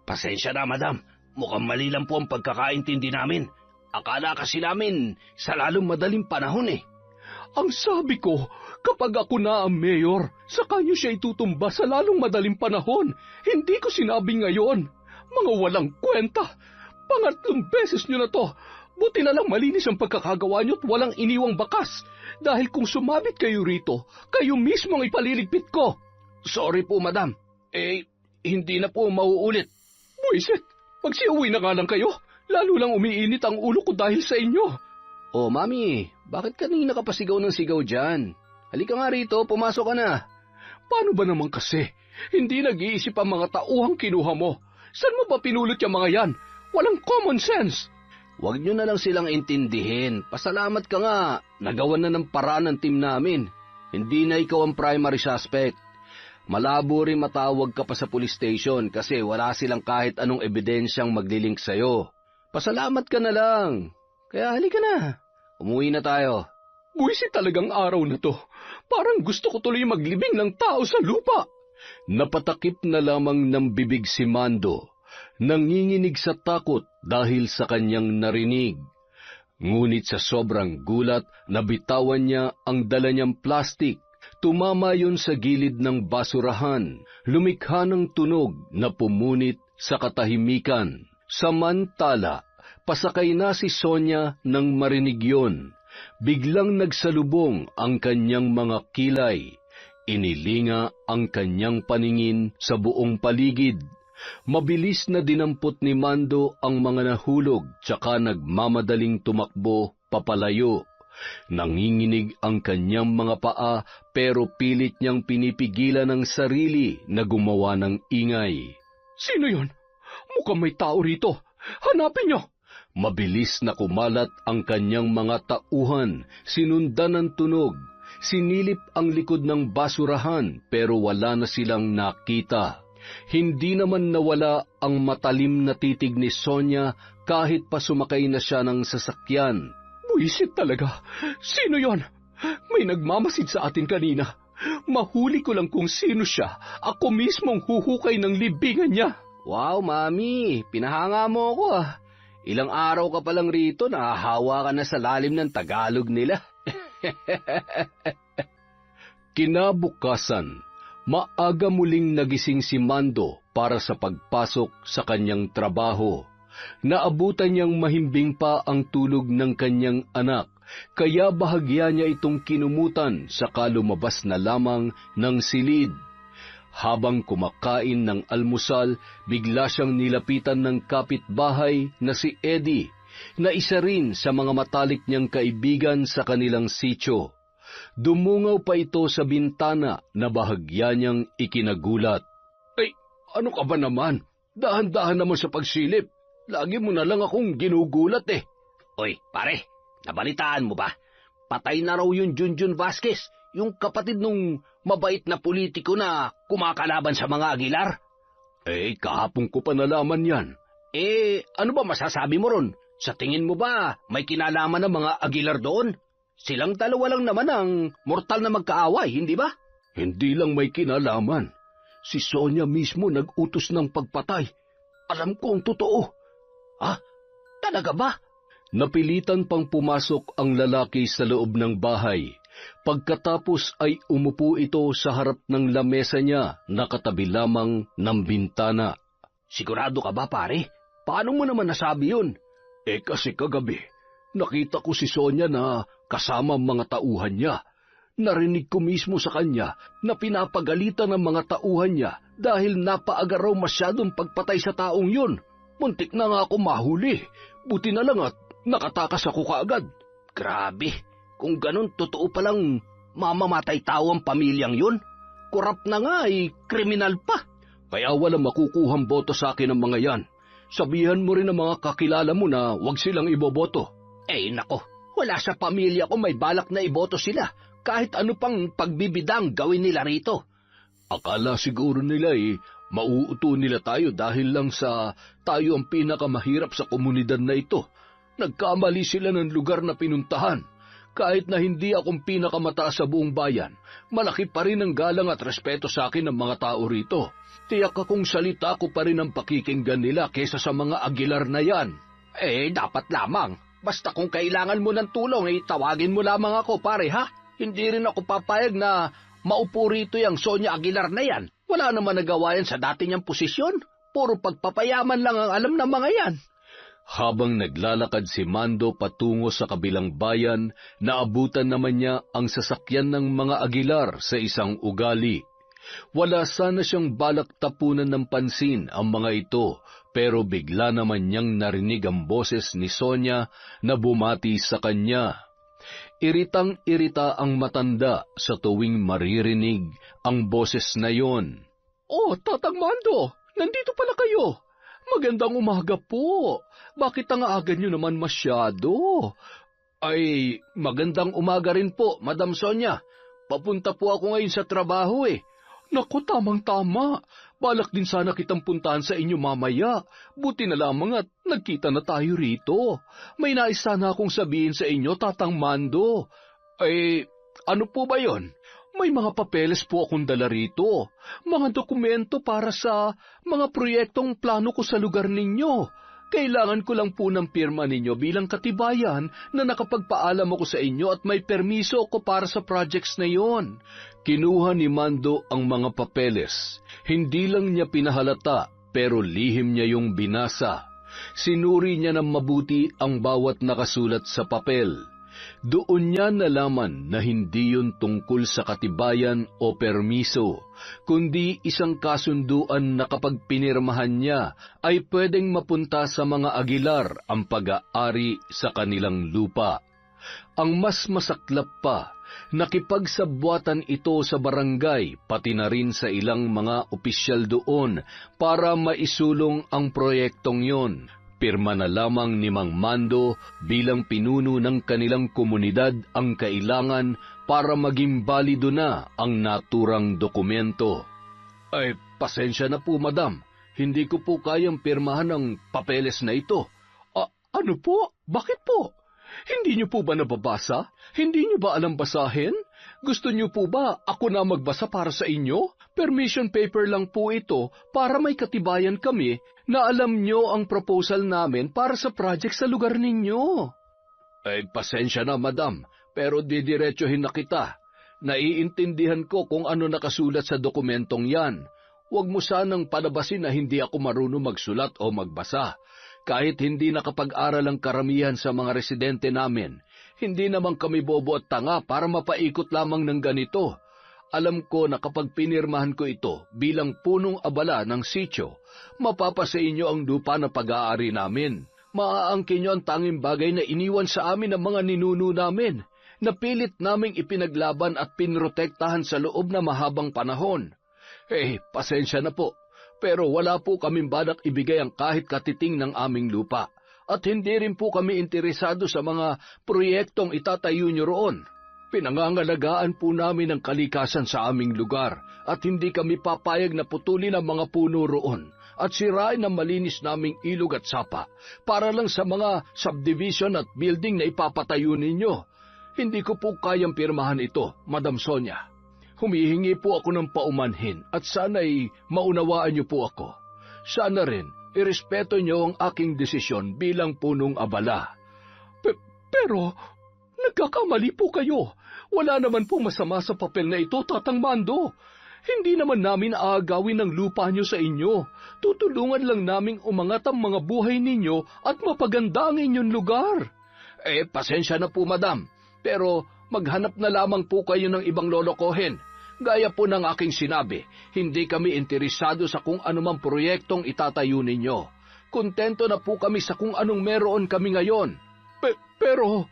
Pasensya na, madam. Mukhang mali lang po ang pagkakaintindi namin. Akala kasi namin sa lalong madaling panahon eh. Ang sabi ko, kapag ako na ang mayor, saka niyo siya itutumba sa lalong madaling panahon. Hindi ko sinabi ngayon. Mga walang kwenta. Pangatlong beses niyo na to. Buti na lang malinis ang pagkakagawa niyo at walang iniwang bakas. Dahil kung sumabit kayo rito, kayo mismo ang ipaliligpit ko. Sorry po, madam. Hindi na po mauulit. Buisit, magsiuwi na nga lang kayo. Lalo lang umiinit ang ulo ko dahil sa inyo. Oh, mami, bakit kanina ka pa sigaw ng sigaw dyan? Halika nga rito, pumasok ka na. Paano ba naman kasi? Hindi nag-iisip ang mga tauhang kinuha mo. Saan mo ba pinulot yung mga yan? Walang common sense. Huwag nyo na lang silang intindihin. Pasalamat ka nga. Nagawan na ng paraan ng team namin. Hindi na ikaw ang primary suspect. Malabo rin matawag ka pa sa police station kasi wala silang kahit anong ebidensyang maglilink sa'yo. Pasalamat ka na lang. Kaya halika na. Umuwi na tayo. Buwisit talagang araw na to. Parang gusto ko tuloy maglibing ng tao sa lupa. Napatakip na lamang ng bibig si Mando. Nanginginig sa takot dahil sa kanyang narinig. Ngunit sa sobrang gulat, nabitawan niya ang dala niyang plastik. Tumama yun sa gilid ng basurahan. Lumikha ng tunog na pumunit sa katahimikan. Samantala, pasakay na si Sonia nang marinig yun. Biglang nagsalubong ang kanyang mga kilay. Inilinga ang kanyang paningin sa buong paligid. Mabilis na dinampot ni Mando ang mga nahulog tsaka nagmamadaling tumakbo papalayo. Nanginginig ang kanyang mga paa pero pilit niyang pinipigilan ang sarili na gumawa ng ingay. Sino yon? Mukhang may tao rito. Hanapin niyo! Mabilis na kumalat ang kanyang mga tauhan, sinundan ng tunog. Sinilip ang likod ng basurahan pero wala na silang nakita. Hindi naman nawala ang matalim na titig ni Sonia kahit pa sumakay na siya ng sasakyan. Buisit talaga. Sino yon? May nagmamasid sa atin kanina. Mahuli ko lang kung sino siya. Ako mismong huhukay ng libingan niya. Wow, mami. Pinahanga mo ako ah. Ilang araw ka pa lang rito, nahahawa ka na sa lalim ng Tagalog nila. Kinabukasan, maaga muling nagising si Mando para sa pagpasok sa kanyang trabaho. Naabutan niyang mahimbing pa ang tulog ng kanyang anak kaya bahagya niya itong kinumutan saka lumabas na lamang ng silid. Habang kumakain ng almusal, bigla siyang nilapitan ng kapitbahay na si Eddie, na isa rin sa mga matalik niyang kaibigan sa kanilang sityo. Dumungaw pa ito sa bintana na bahagya niyang ikinagulat. "Ay, ano ka ba naman? Dahan-dahan naman sa pagsilip. Lagi mo na lang akong ginugulat eh." Oy, pare, nabalitaan mo ba? Patay na raw yung Junjun Vasquez, yung kapatid nung mabait na politiko na kumakalaban sa mga Aguilar. Eh, kahapon ko pa nalaman yan. Ano ba masasabi mo ron? Sa tingin mo ba may kinalaman ng mga Aguilar doon? Silang dalawa lang naman ang mortal na magkaaway, hindi ba? Hindi lang may kinalaman. Si Sonia mismo nag-utos ng pagpatay. Alam ko ang totoo. Ah, talaga ba? Napilitan pang pumasok ang lalaki sa loob ng bahay. Pagkatapos ay umupo ito sa harap ng lamesa niya, nakatabi lamang ng bintana. Sigurado ka ba, pare? Paano mo naman nasabi yun? Kasi kagabi, nakita ko si Sonia na kasama ang mga tauhan niya. Narinig ko mismo sa kanya na pinapagalitan ng mga tauhan niya dahil napaaga raw masyadong pagpatay sa taong yun. Muntik na nga ako mahuli. Buti na lang at nakatakas ako kaagad. Grabe, kung ganun totoo palang mamamatay tao ang pamilyang yun. Korap na nga kriminal pa. Kaya walang makukuhang boto sa akin ng mga yan. Sabihan mo rin ang mga kakilala mo na huwag silang iboboto. Nako, wala sa pamilya ko may balak na iboto sila. Kahit ano pang pagbibidang gawin nila rito. Akala siguro nila mauuto nila tayo dahil lang sa tayo ang pinakamahirap sa komunidad na ito. Nagkamali sila ng lugar na pinuntahan. Kahit na hindi akong pinakamataas sa buong bayan, malaki pa rin ang galang at respeto sa akin ng mga tao rito. Tiyak akong salita ko pa rin ang pakikinggan nila kesa sa mga Aguilar na yan. Dapat lamang. Basta kung kailangan mo ng tulong, tawagin mo lamang ako, pare, ha? Hindi rin ako papayag na maupo rito yung Sonia Aguilar na yan. Wala naman nagawa yan sa dati niyang posisyon. Puro pagpapayaman lang ang alam ng mga yan. Habang naglalakad si Mando patungo sa kabilang bayan, naabutan naman niya ang sasakyan ng mga Aguilar sa isang ugali. Wala sana siyang balak tapunan ng pansin ang mga ito, pero bigla naman niyang narinig ang boses ni Sonia na bumati sa kanya. Iritang-irita ang matanda sa tuwing maririnig ang boses na yon. "Oh, Tatang Mando, nandito pala kayo. Magandang umaga po. Bakit ang aga nyo naman masyado?" Magandang umaga rin po, Madam Sonia. Papunta po ako ngayon sa trabaho Naku, tamang-tama. Balak din sana kitang puntahan sa inyo mamaya. Buti na lamang at nagkita na tayo rito. May nais sana akong sabihin sa inyo, Tatang Mando. Ano po ba yon? May mga papeles po akong dala rito. Mga dokumento para sa mga proyektong plano ko sa lugar ninyo. Kailangan ko lang po ng pirma ninyo bilang katibayan na nakapagpaalam ako sa inyo at may permiso ko para sa projects na yon. Kinuha ni Mando ang mga papeles. Hindi lang niya pinahalata, pero lihim niya yung binasa. Sinuri niya ng mabuti ang bawat nakasulat sa papel. Doon niya nalaman na hindi yun tungkol sa katibayan o permiso, kundi isang kasunduan na kapag pinirmahan niya ay pwedeng mapunta sa mga Aguilar ang pag-aari sa kanilang lupa. Ang mas masaklap pa, nakipagsabwatan ito sa barangay pati na rin sa ilang mga opisyal doon para maisulong ang proyektong yon. Pirma na lamang ni Mang Mando bilang pinuno ng kanilang komunidad ang kailangan para maging balido na ang naturang dokumento. Pasensya na po, madam. Hindi ko po kayang pirmahan ang papeles na ito. Ano po? Bakit po? Hindi niyo po ba nababasa? Hindi niyo ba alam basahin? Gusto niyo po ba ako na magbasa para sa inyo? Permission paper lang po ito para may katibayan kami na alam niyo ang proposal namin para sa project sa lugar ninyo. Pasensya na, madam, pero didiretsuhin na kita. Naiintindihan ko kung ano nakasulat sa dokumentong yan. Huwag mo sanang palabasin na hindi ako marunong magsulat o magbasa. Kahit hindi nakapag-aral ang karamihan sa mga residente namin, Hindi naman kami bobo at tanga para mapaikot lamang ng ganito. Alam ko na kapag pinirmahan ko ito bilang punong abala ng sityo, mapapasa inyo ang lupa na pag-aari namin. Maaangkin nyo ang tanging bagay na iniwan sa amin ng mga ninuno namin, na pilit naming ipinaglaban at pinrotektahan sa loob na mahabang panahon. Pasensya na po, pero wala po kaming balak ibigay ang kahit katiting ng aming lupa, at hindi rin po kami interesado sa mga proyektong itatayo nyo roon. Pinangangalagaan po namin ang kalikasan sa aming lugar, at hindi kami papayag na putulin ang mga puno roon at sirain ang malinis naming ilog at sapa para lang sa mga subdivision at building na ipapatayo ninyo. Hindi ko po kayang pirmahan ito, Madam Sonia. Humihingi po ako ng paumanhin at sana'y maunawaan niyo po ako. Sana rin, irespeto niyo ang aking desisyon bilang punong abala. Pero, nagkakamali po kayo. Wala naman po masama sa papel na ito, Tatang Mando. Hindi naman namin aagawin ang lupa niyo sa inyo. Tutulungan lang naming umangat ang mga buhay ninyo at mapaganda ang inyong lugar. Pasensya na po, Madam. Pero maghanap na lamang po kayo ng ibang lolokohin. Gaya po ng aking sinabi, hindi kami interesado sa kung anumang proyektong itatayo ninyo. Kontento na po kami sa kung anong meron kami ngayon. Pero,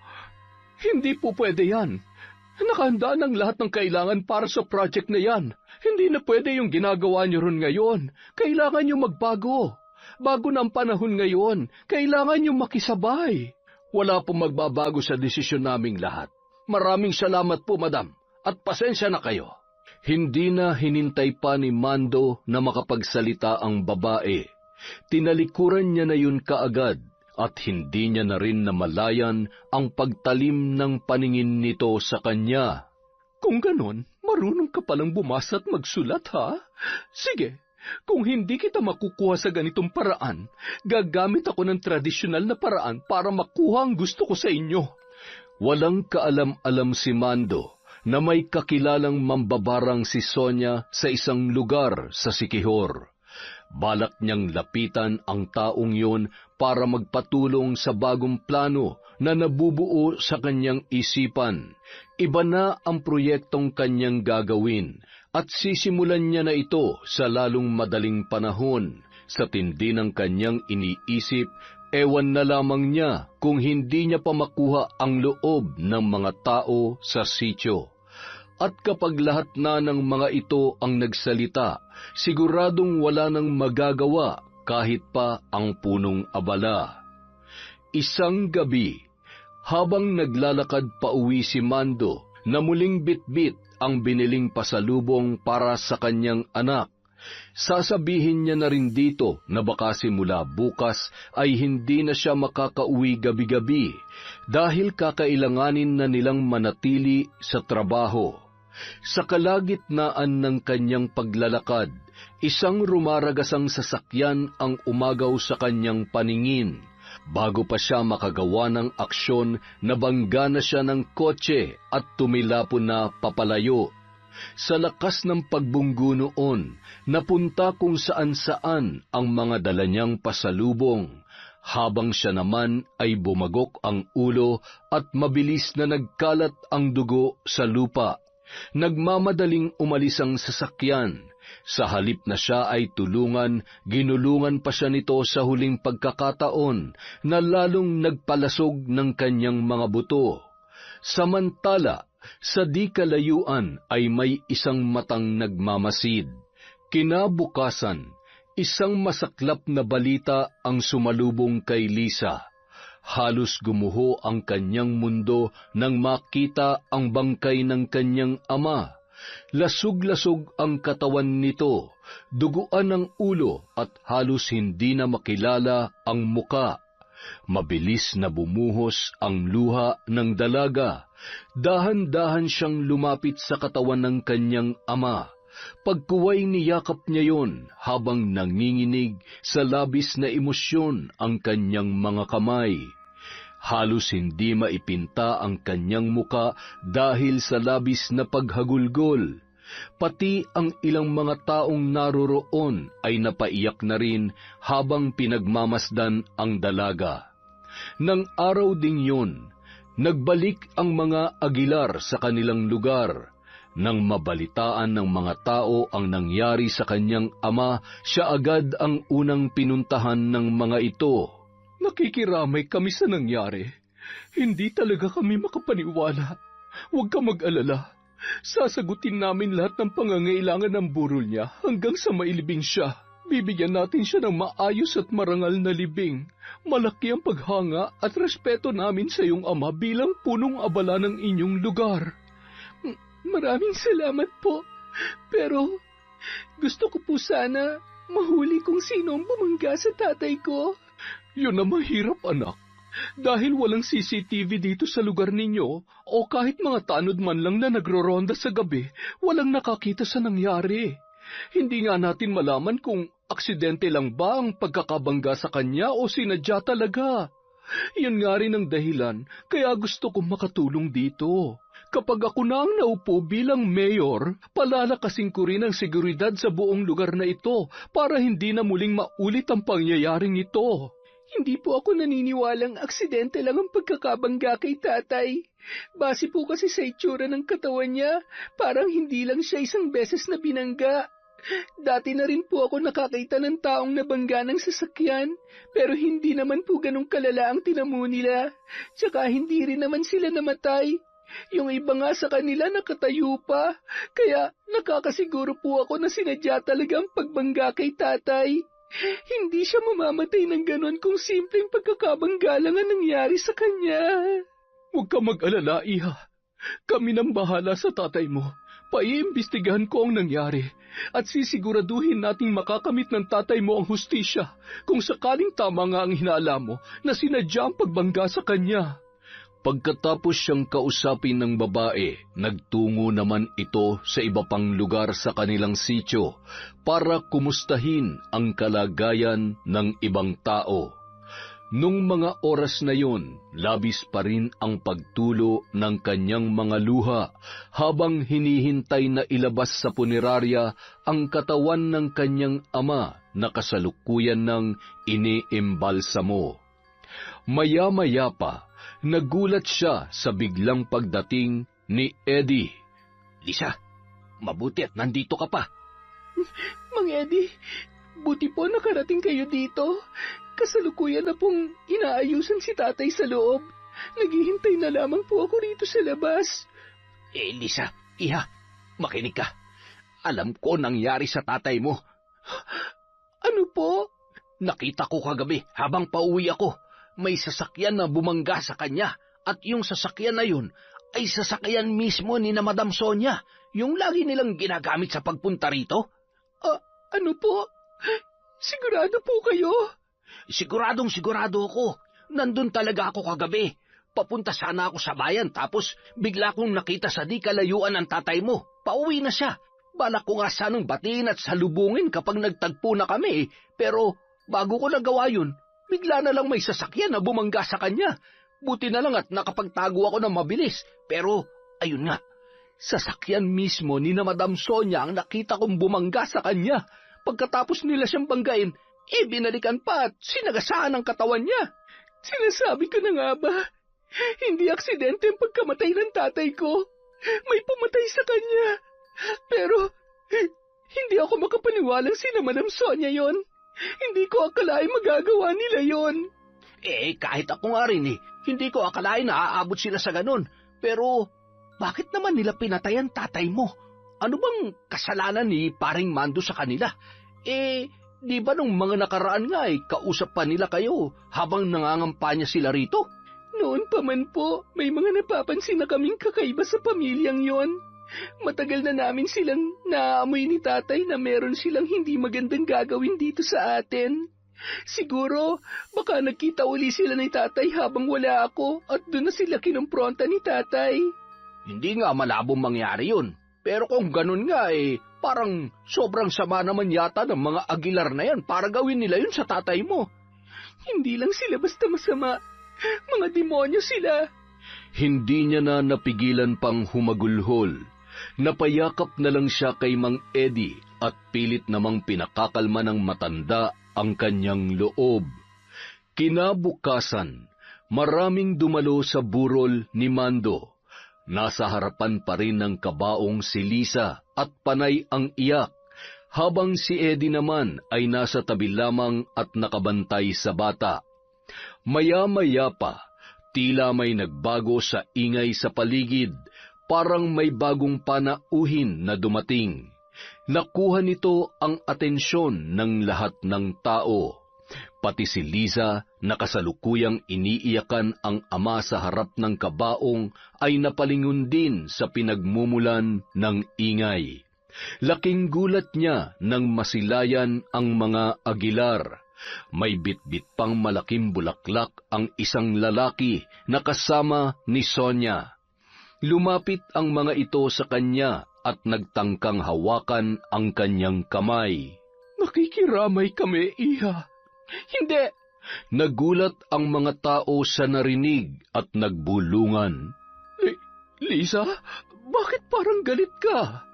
hindi po pwede yan. Nakahanda ng lahat ng kailangan para sa project na yan. Hindi na pwede yung ginagawa niyo ron ngayon. Kailangan niyo magbago. Bago na ang panahon ngayon, kailangan niyo makisabay. Wala pong magbabago sa desisyon naming lahat. Maraming salamat po, Madam, at pasensya na kayo. Hindi na hinintay pa ni Mando na makapagsalita ang babae. Tinalikuran niya na yun kaagad at hindi niya na rin namalayan ang pagtalim ng paningin nito sa kanya. Kung ganon, marunong ka palang bumasa at magsulat, ha? Sige, kung hindi kita makukuha sa ganitong paraan, gagamit ako ng tradisyonal na paraan para makuha ang gusto ko sa inyo. Walang kaalam-alam si Mando na may kakilalang mambabarang si Sonia sa isang lugar sa Siquijor. Balak niyang lapitan ang taong yun para magpatulong sa bagong plano na nabubuo sa kanyang isipan. Iba na ang proyektong kanyang gagawin at sisimulan niya na ito sa lalong madaling panahon. Sa tindi ng kanyang iniisip, ewan na lamang niya kung hindi niya pa makuha ang loob ng mga tao sa sityo. At kapag lahat na ng mga ito ang nagsalita, siguradong wala nang magagawa kahit pa ang punong abala. Isang gabi, habang naglalakad pauwi si Mando, na muling bitbit ang biniling pasalubong para sa kanyang anak, sasabihin niya na rin dito na baka simula bukas ay hindi na siya makakauwi gabi-gabi dahil kakailanganin na nilang manatili sa trabaho. Sa kalagitnaan ng kanyang paglalakad, isang rumaragasang sasakyan ang umagaw sa kanyang paningin. Bago pa siya makagawa ng aksyon, nabangga na siya ng kotse at tumilapon na papalayo. Sa lakas ng pagbunggo noon, napunta kung saan-saan ang mga dala niyang pasalubong, habang siya naman ay bumagok ang ulo at mabilis na nagkalat ang dugo sa lupa. Nagmamadaling umalis ang sasakyan. Sa halip na siya ay tulungan, ginulungan pa siya nito sa huling pagkakataon na lalong nagpalasog ng kanyang mga buto. Samantala, sa di kalayuan ay may isang matang nagmamasid. Kinabukasan, isang masaklap na balita ang sumalubong kay Lisa. Halos gumuho ang kanyang mundo nang makita ang bangkay ng kanyang ama. Lasog-lasog ang katawan nito, duguan ang ulo at halos hindi na makilala ang muka. Mabilis na bumuhos ang luha ng dalaga. Dahan-dahan siyang lumapit sa katawan ng kanyang ama. Pagkuway niyakap niya yon habang nanginginig sa labis na emosyon ang kanyang mga kamay. Halos hindi maipinta ang kanyang muka dahil sa labis na paghagulgol. Pati ang ilang mga taong naroroon ay napaiyak na rin habang pinagmamasdan ang dalaga. Nang araw ding yun, Nagbalik ang mga Aguilar sa kanilang lugar. Nang mabalitaan ng mga tao ang nangyari sa kanyang ama, siya agad ang unang pinuntahan ng mga ito. Nakikiramay kami sa nangyari. Hindi talaga kami makapaniwala. Huwag ka mag-alala. Sasagutin namin lahat ng pangangailangan ng burol niya hanggang sa mailibing siya. Bibigyan natin siya ng maayos at marangal na libing. Malaki ang paghanga at respeto namin sa iyong ama bilang punong abala ng inyong lugar. Maraming salamat po. Pero gusto ko po sana mahuli kung sino ang bumangga sa tatay ko. Yun ang mahirap, anak. Dahil walang CCTV dito sa lugar ninyo o kahit mga tanod man lang na nagro-ronda sa gabi, walang nakakita sa nangyari. Hindi nga natin malaman kung aksidente lang ba ang pagkakabangga sa kanya o sinadya talaga. Yun nga rin ang dahilan kaya gusto kong makatulong dito. Kapag ako na ang naupo bilang mayor, palalakasin ko rin ang seguridad sa buong lugar na ito para hindi na muling maulit ang pangyayaring ito. Hindi po ako naniniwalang aksidente lang ang pagkakabangga kay tatay. Base po kasi sa itsura ng katawan niya, parang hindi lang siya isang beses na binangga. Dati na rin po ako nakakita ng taong nabangga ng sasakyan, pero hindi naman po ganun kalala ang tinamo nila. Tsaka hindi rin naman sila namatay. Yung iba nga sa kanila nakatayo pa, kaya nakakasiguro po ako na sinadya talaga ang pagbangga kay tatay. Hindi siya mamamatay ng ganon kung simpleng pagkakabangga lang ang nangyari sa kanya. Huwag ka mag-alala, Iha. Kami nang bahala sa tatay mo. Paiimbestigahan ko ang nangyari at sisiguraduhin nating makakamit ng tatay mo ang hustisya kung sakaling tama nga ang hinala mo na sinadya ang pagbangga sa kanya. Pagkatapos siyang kausapin ng babae, nagtungo naman ito sa iba pang lugar sa kanilang sityo para kumustahin ang kalagayan ng ibang tao. Nung mga oras na yon, labis pa rin ang pagtulo ng kanyang mga luha habang hinihintay na ilabas sa punerarya ang katawan ng kanyang ama na kasalukuyan ng iniimbalsamo. Maya-maya pa, nagulat siya sa biglang pagdating ni Eddie. Lisa, mabuti at nandito ka pa. Mang Eddie, buti po nakarating kayo dito. Kasalukuyan na pong inaayusan si tatay sa loob. Naghihintay na lamang po ako rito sa labas. Lisa, Iha, makinig ka. Alam ko nangyari sa tatay mo. Ano po? Nakita ko kagabi habang pauwi ako. May sasakyan na bumangga sa kanya at yung sasakyan na yun ay sasakyan mismo ni na Madam Sonia, yung lagi nilang ginagamit sa pagpunta rito. Ano po? Sigurado po kayo? Siguradong sigurado ako. Nandun talaga ako kagabi. Papunta sana ako sa bayan tapos bigla kong nakita sa di kalayuan ang tatay mo. Pauwi na siya. Balak ko nga sanang batiin at salubungin kapag nagtagpo na kami, pero bago ko nagawa yun, bigla na lang may sasakyan na bumangga sa kanya. Buti na lang at nakapagtago ako ng mabilis. Pero, ayun nga, sasakyan mismo ni na Madam Sonia ang nakita kong bumangga sa kanya. Pagkatapos nila siyang banggain, binalikan pa at sinagasaan ang katawan niya. Sinasabi ko na nga ba, hindi aksidente ang pagkamatay ng tatay ko. May pumatay sa kanya. Pero, hindi ako makapaniwalang sina Madam Sonia yon. Hindi ko akalain magagawa nila yon. Kahit ako nga rin hindi ko akalain na aabot sila sa ganun. Pero, bakit naman nila pinatay ang tatay mo? Ano bang kasalanan ni Paring Mando sa kanila? Di ba nung mga nakaraan nga kausap pa nila kayo habang nangangampanya sila rito? Noon pa man po, may mga napapansin na kaming kakaiba sa pamilyang yon. Matagal na namin silang naaamoy ni tatay na meron silang hindi magandang gagawin dito sa atin. Siguro, baka nagkita uli sila ni tatay habang wala ako at doon na sila kinumpronta ni tatay. Hindi nga malabong mangyari yun. Pero kung ganun nga parang sobrang sama naman yata ng mga Aguilar na yan para gawin nila yun sa tatay mo. Hindi lang sila basta masama. Mga demonyo sila. Hindi niya na napigilan pang humagulhol. Napayakap na lang siya kay Mang Eddie at pilit namang pinakakalma ng matanda ang kanyang loob. Kinabukasan, Maraming dumalo sa burol ni Mando. Nasa harapan pa rin ng kabaong si Lisa at panay ang iyak, habang si Eddie naman ay nasa tabi lamang at nakabantay sa bata. Maya-maya pa, tila may nagbago sa ingay sa paligid, parang may bagong panauhin na dumating. Nakuha nito ang atensyon ng lahat ng tao. Pati si Liza, na kasalukuyang iniiyakan ang ama sa harap ng kabaong, ay napalingon din sa pinagmumulan ng ingay. Laking gulat niya nang masilayan ang mga Aguilar. May bitbit pang malaking bulaklak ang isang lalaki na kasama ni Sonia. Lumapit ang mga ito sa kanya at nagtangkang hawakan ang kanyang kamay. Nakikiramay kami, Iha. Hindi! Nagulat ang mga tao sa narinig at nagbulungan. Lisa, bakit parang galit ka?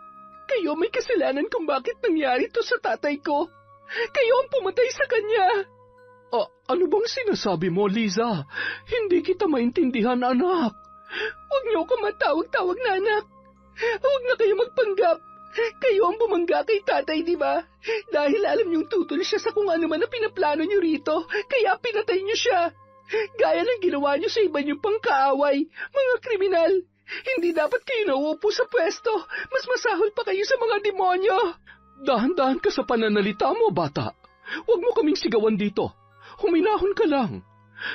Kayo may kasalanan kung bakit nangyari to sa tatay ko. Kayo ang pumatay sa kanya. Ano bang sinasabi mo, Liza? Hindi kita maintindihan, anak. Huwag niyo ako matawag-tawag na anak. Huwag na kayo magpanggap. Kayo ang bumangga kay tatay, di ba? Dahil alam niyong tutol siya sa kung ano man na pinaplano niyo rito, kaya pinatay niyo siya. Gaya ng ginawa niyo sa iba niyong pangkaaway, mga kriminal. Hindi dapat kayo nauupo sa pwesto. Mas masahol pa kayo sa mga demonyo. Dahan-dahan ka sa pananalita mo, bata. Huwag mo kaming sigawan dito. Huminahon ka lang.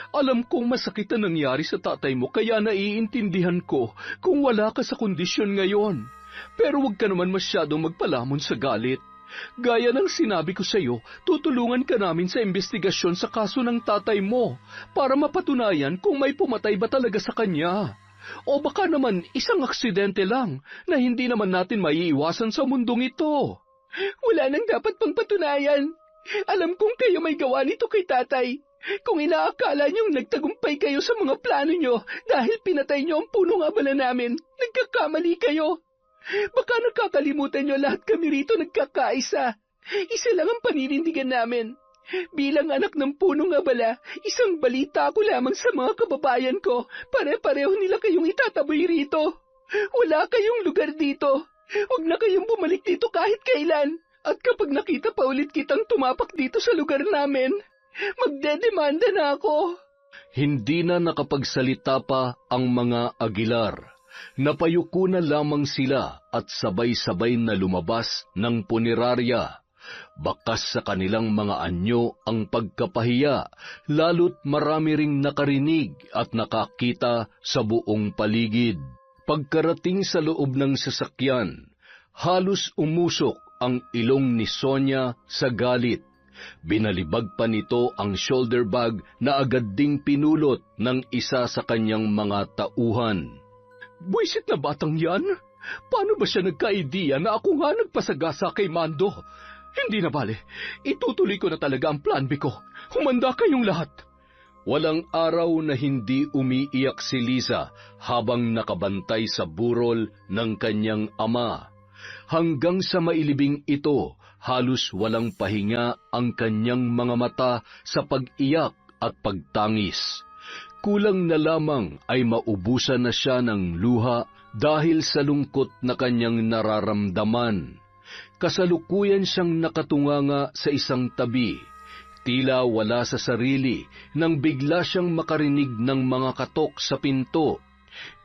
Alam kong masakit na nangyari sa tatay mo, kaya naiintindihan ko kung wala ka sa kondisyon ngayon. Pero huwag ka naman masyadong magpalamon sa galit. Gaya ng sinabi ko sa iyo, tutulungan ka namin sa investigasyon sa kaso ng tatay mo para mapatunayan kung may pumatay ba talaga sa kanya. O baka naman isang aksidente lang na hindi naman natin maiiwasan sa mundong ito. Wala nang dapat pang patunayan. Alam kong kayo may gawa nito kay tatay. Kung inaakala niyong nagtagumpay kayo sa mga plano niyo dahil pinatay niyo ang punong abala namin, nagkakamali kayo. Baka nakakalimutan niyo lahat kami rito nagkakaisa. Isa lang ang paninindigan namin. Bilang anak ng punong abala, isang balita ko lamang sa mga kababayan ko. Pare-pareho nila kayong itataboy rito. Wala kayong lugar dito. Huwag na kayong bumalik dito kahit kailan. At kapag nakita pa ulit kitang tumapak dito sa lugar namin, magdedemanda na ako. Hindi na nakapagsalita pa ang mga Aguilar. Napayuko na lamang sila at sabay-sabay na lumabas ng punerarya. Bakas sa kanilang mga anyo ang pagkapahiya, lalo't marami ring nakarinig at nakakita sa buong paligid. Pagkarating sa loob ng sasakyan, halos umusok ang ilong ni Sonia sa galit. Binalibag pa nito ang shoulder bag na agad ding pinulot ng isa sa kanyang mga tauhan. Buisit na batang yan? Paano ba siya nagka-idea na ako nga nagpasagasa kay Mando? Hindi na bale, itutuloy ko na talaga ang plan B ko. Humanda kayong lahat. Walang araw na hindi umiiyak si Liza habang nakabantay sa burol ng kanyang ama. Hanggang sa mailibing ito, halos walang pahinga ang kanyang mga mata sa pag-iyak at pagtangis. Kulang na lamang ay maubusan na siya ng luha dahil sa lungkot na kanyang nararamdaman. Kasalukuyan siyang nakatunganga sa isang tabi. Tila wala sa sarili nang bigla siyang makarinig ng mga katok sa pinto.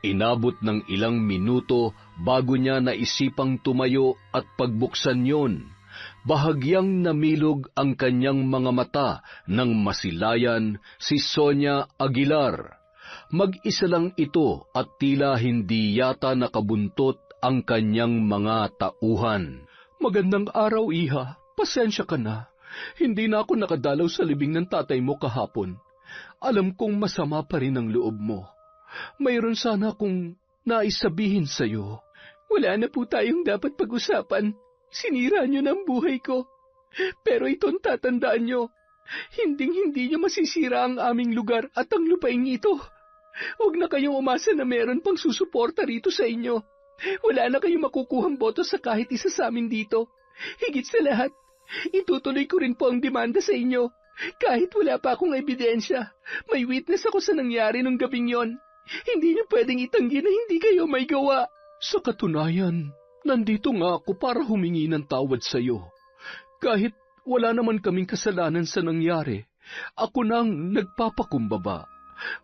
Inabot ng ilang minuto bago niya naisipang tumayo at pagbuksan yon. Bahagyang namilog ang kanyang mga mata nang masilayan si Sonia Aguilar. Mag-isa lang ito at tila hindi yata nakabuntot ang kanyang mga tauhan. Magandang araw, Iha. Pasensya ka na. Hindi na ako nakadalaw sa libing ng tatay mo kahapon. Alam kong masama pa rin ang loob mo. Mayroon sana akong naisabihin sa'yo. Wala na po tayong dapat pag-usapan. Sinira niyo ng buhay ko. Pero ito'ng tatandaan niyo. Hinding-hindi niyo masisira ang aming lugar at ang lupaing ito. Huwag na kayong umasa na meron pang susuporta rito sa inyo. Wala na kayong makukuhang boto sa kahit isa sa amin dito. Higit sa lahat, itutuloy ko rin po ang demanda sa inyo. Kahit wala pa akong ebidensya, may witness ako sa nangyari nung gabing yon. Hindi niyo pwedeng itanggi na hindi kayo may gawa. Sa katunayan, nandito nga ako para humingi ng tawad sa iyo. Kahit wala naman kaming kasalanan sa nangyari, ako nang nagpapakumbaba.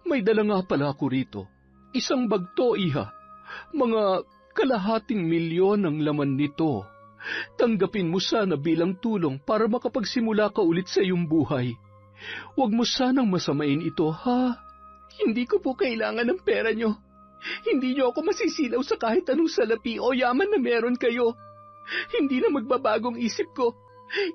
May dala nga pala ako rito. Isang bagto, iha. Mga kalahating milyon ang laman nito. Tanggapin mo sana bilang tulong para makapagsimula ka ulit sa iyong buhay. Huwag mo sanang masamain ito, ha? Hindi ko po kailangan ng pera niyo. Hindi niyo ako masisilaw sa kahit anong salapi o yaman na meron kayo. Hindi na magbabagong isip ko.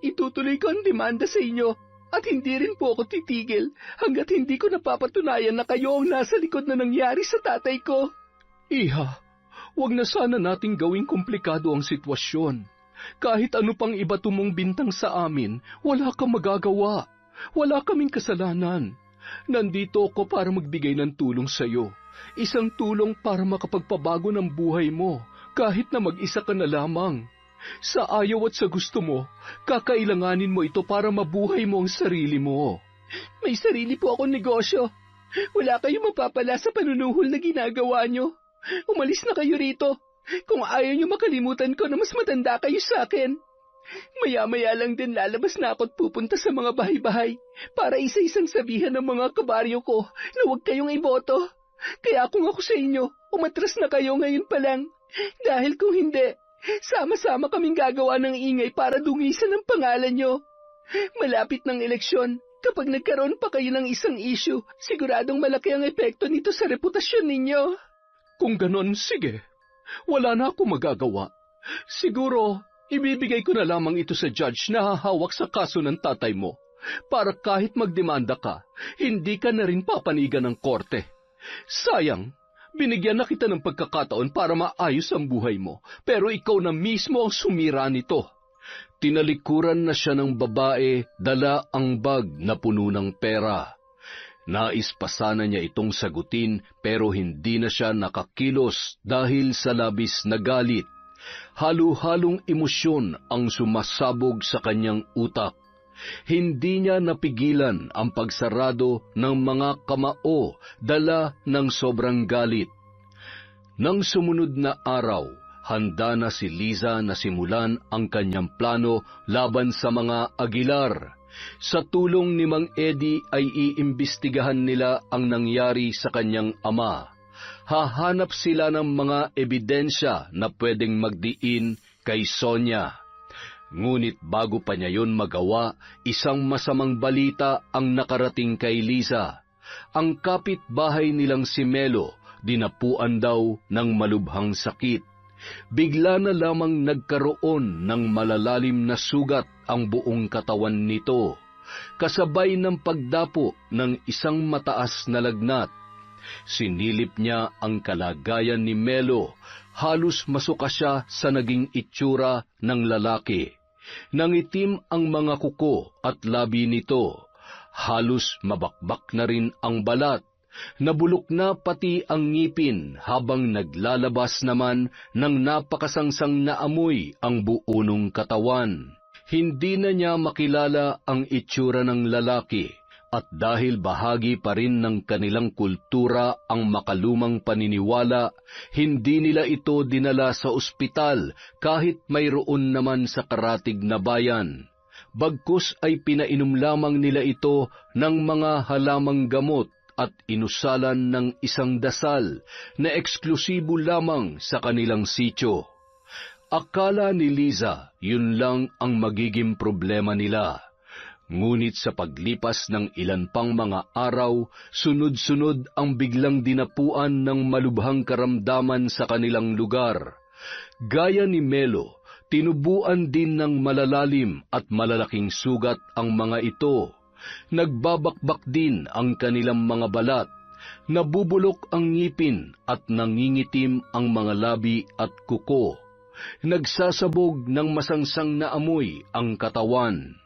Itutuloy ko ang demanda sa inyo at hindi rin po ako titigil hanggat hindi ko napapatunayan na kayo ang nasa likod na nangyari sa tatay ko. Iha, huwag na sana nating gawing komplikado ang sitwasyon. Kahit ano pang iba tumong bintang sa amin, wala kang magagawa. Wala kaming kasalanan. Nandito ako para magbigay ng tulong sa iyo. Isang tulong para makapagpabago ng buhay mo, kahit na mag-isa ka na lamang. Sa ayaw at sa gusto mo, kakailanganin mo ito para mabuhay mo ang sarili mo. May sarili po akong negosyo. Wala kayong mapapala sa panunuhol na ginagawa nyo. Umalis na kayo rito. Kung ayaw nyo makalimutan ko na mas matanda kayo sa akin. Maya-maya lang din lalabas na ako at pupunta sa mga bahay-bahay para isa-isang sabihan ng mga kabaryo ko na huwag kayong iboto. Kaya kung ako sa inyo, umatras na kayo ngayon pa lang. Dahil kung hindi, sama-sama kaming gagawa ng ingay para dungisan ang pangalan nyo. Malapit ng eleksyon, kapag nagkaroon pa kayo ng isang issue, siguradong malaki ang epekto nito sa reputasyon ninyo. Kung ganon, sige. Wala na ako magagawa. Siguro, ibibigay ko na lamang ito sa judge na hahawak sa kaso ng tatay mo. Para kahit magdemanda ka, hindi ka na rin papanigan ng korte. Sayang, binigyan na kita ng pagkakataon para maayos ang buhay mo, pero ikaw na mismo ang sumira nito. Tinalikuran na siya ng babae, dala ang bag na puno ng pera. Nais pa sana niya itong sagutin pero hindi na siya nakakilos dahil sa labis na galit. Halo-halong emosyon ang sumasabog sa kanyang utak. Hindi niya napigilan ang pagsarado ng mga kamao dala ng sobrang galit. Nang sumunod na araw, handa na si Liza na simulan ang kanyang plano laban sa mga Aguilar. Sa tulong ni Mang Eddie ay iimbestigahan nila ang nangyari sa kanyang ama. Hahanap sila ng mga ebidensya na pwedeng magdiin kay Sonia. Ngunit bago pa niya yun magawa, isang masamang balita ang nakarating kay Liza. Ang kapitbahay nilang si Melo, dinapuan daw ng malubhang sakit. Bigla na lamang nagkaroon ng malalalim na sugat ang buong katawan nito, kasabay ng pagdapo ng isang mataas na lagnat. Sinilip niya ang kalagayan ni Melo, halos masuka siya sa naging itsura ng lalaki. Nangitim ang mga kuko at labi nito, halos mabakbak na rin ang balat. Nabulok na pati ang ngipin habang naglalabas naman ng napakasangsang na amoy ang buonong katawan. Hindi na niya makilala ang itsura ng lalaki at dahil bahagi pa rin ng kanilang kultura ang makalumang paniniwala, hindi nila ito dinala sa ospital kahit mayroon naman sa karatig na bayan. Bagkus ay pinainom lamang nila ito ng mga halamang gamot at inusalan ng isang dasal na eksklusibo lamang sa kanilang sityo. Akala ni Liza yun lang ang magiging problema nila. Ngunit sa paglipas ng ilan pang mga araw, sunod-sunod ang biglang dinapuan ng malubhang karamdaman sa kanilang lugar. Gaya ni Melo, tinubuan din ng malalalim at malalaking sugat ang mga ito. Nagbabakbak din ang kanilang mga balat, nabubulok ang ngipin at nangingitim ang mga labi at kuko. Nagsasabog ng masangsang na amoy ang katawan.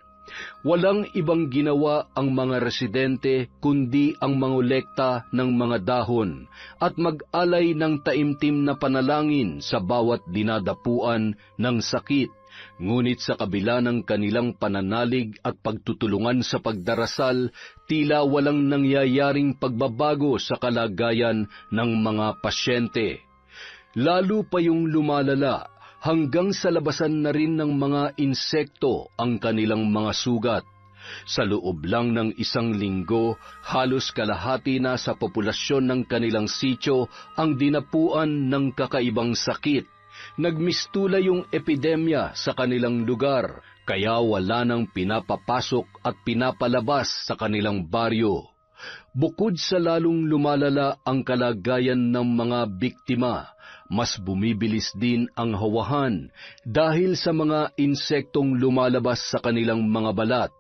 Walang ibang ginawa ang mga residente kundi ang mangolekta ng mga dahon at mag-alay ng taimtim na panalangin sa bawat dinadapuan ng sakit Ngunit sa kabila ng kanilang pananalig at pagtutulungan sa pagdarasal, tila walang nangyayaring pagbabago sa kalagayan ng mga pasyente. Lalo pa yung lumalala, hanggang sa labasan na rin ng mga insekto ang kanilang mga sugat. Sa loob lang ng 1 linggo, halos kalahati na sa populasyon ng kanilang sitio ang dinapuan ng kakaibang sakit. Nagmistula yung epidemya sa kanilang lugar, kaya wala nang pinapapasok at pinapalabas sa kanilang baryo. Bukod sa lalong lumalala ang kalagayan ng mga biktima, mas bumibilis din ang hawahan dahil sa mga insektong lumalabas sa kanilang mga balat.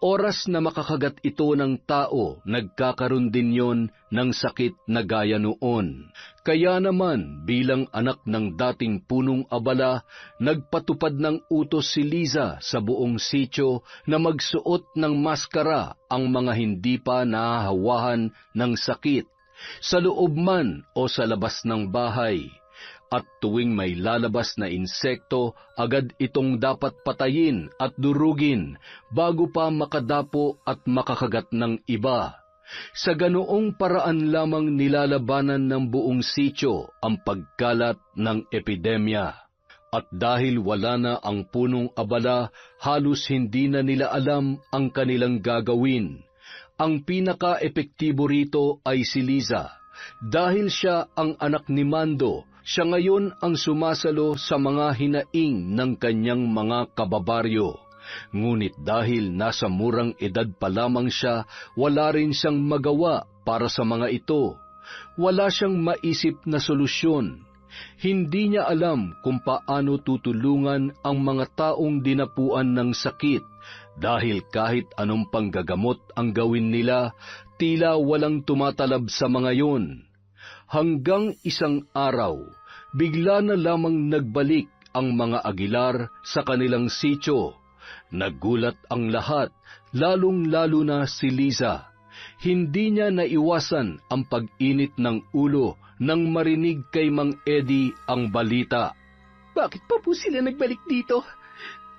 Oras na makakagat ito ng tao, nagkakaroon din yon ng sakit na gaya noon. Kaya naman, bilang anak ng dating punong abala, nagpatupad ng utos si Liza sa buong sitio na magsuot ng maskara ang mga hindi pa nahahawahan ng sakit, sa loob man o sa labas ng bahay. At tuwing may lalabas na insekto, agad itong dapat patayin at durugin bago pa makadapo at makakagat ng iba. Sa ganoong paraan lamang nilalabanan ng buong sitio ang pagkalat ng epidemya. At dahil wala na ang punong abala, halos hindi na nila alam ang kanilang gagawin. Ang pinaka-epektibo rito ay si Liza. Dahil siya ang anak ni Mando, siya ngayon ang sumasalo sa mga hinaing ng kanyang mga kababaryo. Ngunit dahil nasa murang edad pa lamang siya, wala rin siyang magawa para sa mga ito. Wala siyang maisip na solusyon. Hindi niya alam kung paano tutulungan ang mga taong dinapuan ng sakit, dahil kahit anong panggagamot ang gawin nila, tila walang tumatalab sa mga yun. Hanggang isang araw, bigla na lamang nagbalik ang mga Aguilar sa kanilang sitio. Nagulat ang lahat, lalong-lalo na si Liza. Hindi niya naiwasan ang pag-init ng ulo nang marinig kay Mang Eddie ang balita. Bakit pa po sila nagbalik dito?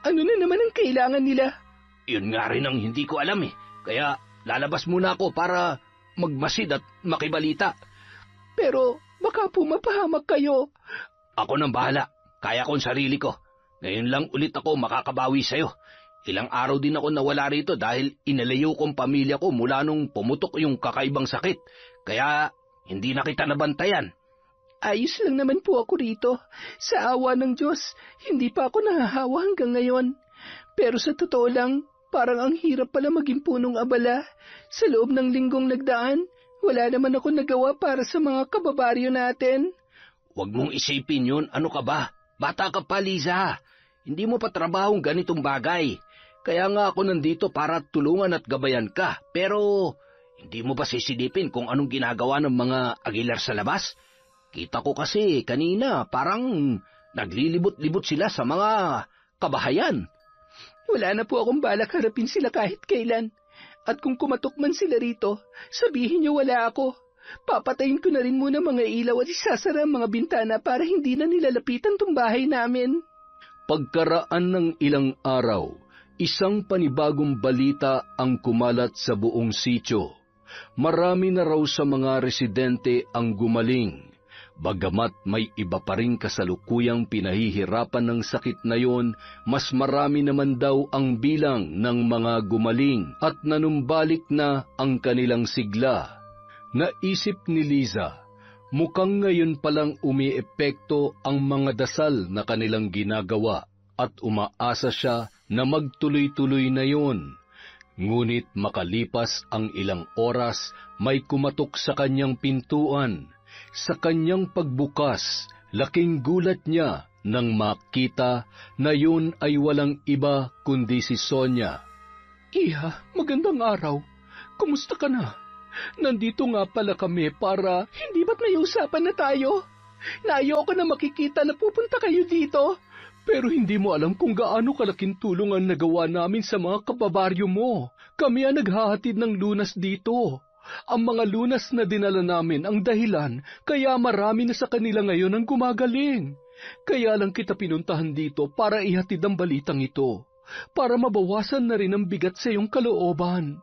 Ano na naman ang kailangan nila? Yun nga rin ang hindi ko alam eh. Kaya lalabas muna ako para magmasid at makibalita. Pero baka po mapahamak kayo. Ako nang bahala. Kaya ko ang sarili ko. Ngayon lang ulit ako makakabawi sa'yo. Ilang araw din ako nawala rito dahil inalayo kong pamilya ko mula nung pumutok yung kakaibang sakit. Kaya hindi na kita nabantayan. Ayos lang naman po ako rito. Sa awa ng Diyos, hindi pa ako nahahawa hanggang ngayon. Pero sa totoo lang, parang ang hirap pala maging punong abala. Sa loob ng linggong nagdaan, wala naman ako nagawa para sa mga kababaryo natin. Huwag mong isipin yun. Ano ka ba? Bata ka pa, Liza. Hindi mo pa trabahong ganitong bagay. Kaya nga ako nandito para tulungan at gabayan ka. Pero hindi mo ba sisilipin kung anong ginagawa ng mga Aguilar sa labas? Kita ko kasi kanina parang naglilibot-libot sila sa mga kabahayan. Wala na po akong balak harapin sila kahit kailan. At kung kumatok man sila rito, sabihin niyo wala ako. Papatayin ko na rin muna mga ilaw at isasara ang mga bintana para hindi na nilalapitan tong bahay namin. Pagkaraan ng ilang araw, isang panibagong balita ang kumalat sa buong sitio. Marami na raw sa mga residente ang gumaling. Bagamat may iba pa ring kasalukuyang pinahihirapan ng sakit na yon, mas marami naman daw ang bilang ng mga gumaling at nanumbalik na ang kanilang sigla. Naisip ni Liza, mukhang ngayon palang umiepekto ang mga dasal na kanilang ginagawa at umaasa siya na magtuloy-tuloy na yon. Ngunit makalipas ang ilang oras, may kumatok sa kanyang pintuan. Sa kanyang pagbukas, laking gulat niya nang makita na yun ay walang iba kundi si Sonia. Iha, magandang araw. Kumusta ka na? Nandito nga pala kami para hindi ba't may usapan na tayo? Ayoko na makikita na pupunta kayo dito. Pero hindi mo alam kung gaano kalaking tulong ang nagawa namin sa mga kababaryo mo. Kami ang naghahatid ng lunas dito. Ang mga lunas na dinala namin ang dahilan kaya marami na sa kanila ngayon ang gumagaling. Kaya lang kita pinuntahan dito para ihatid ang balitang ito, para mabawasan na rin ang bigat sa iyong kalooban.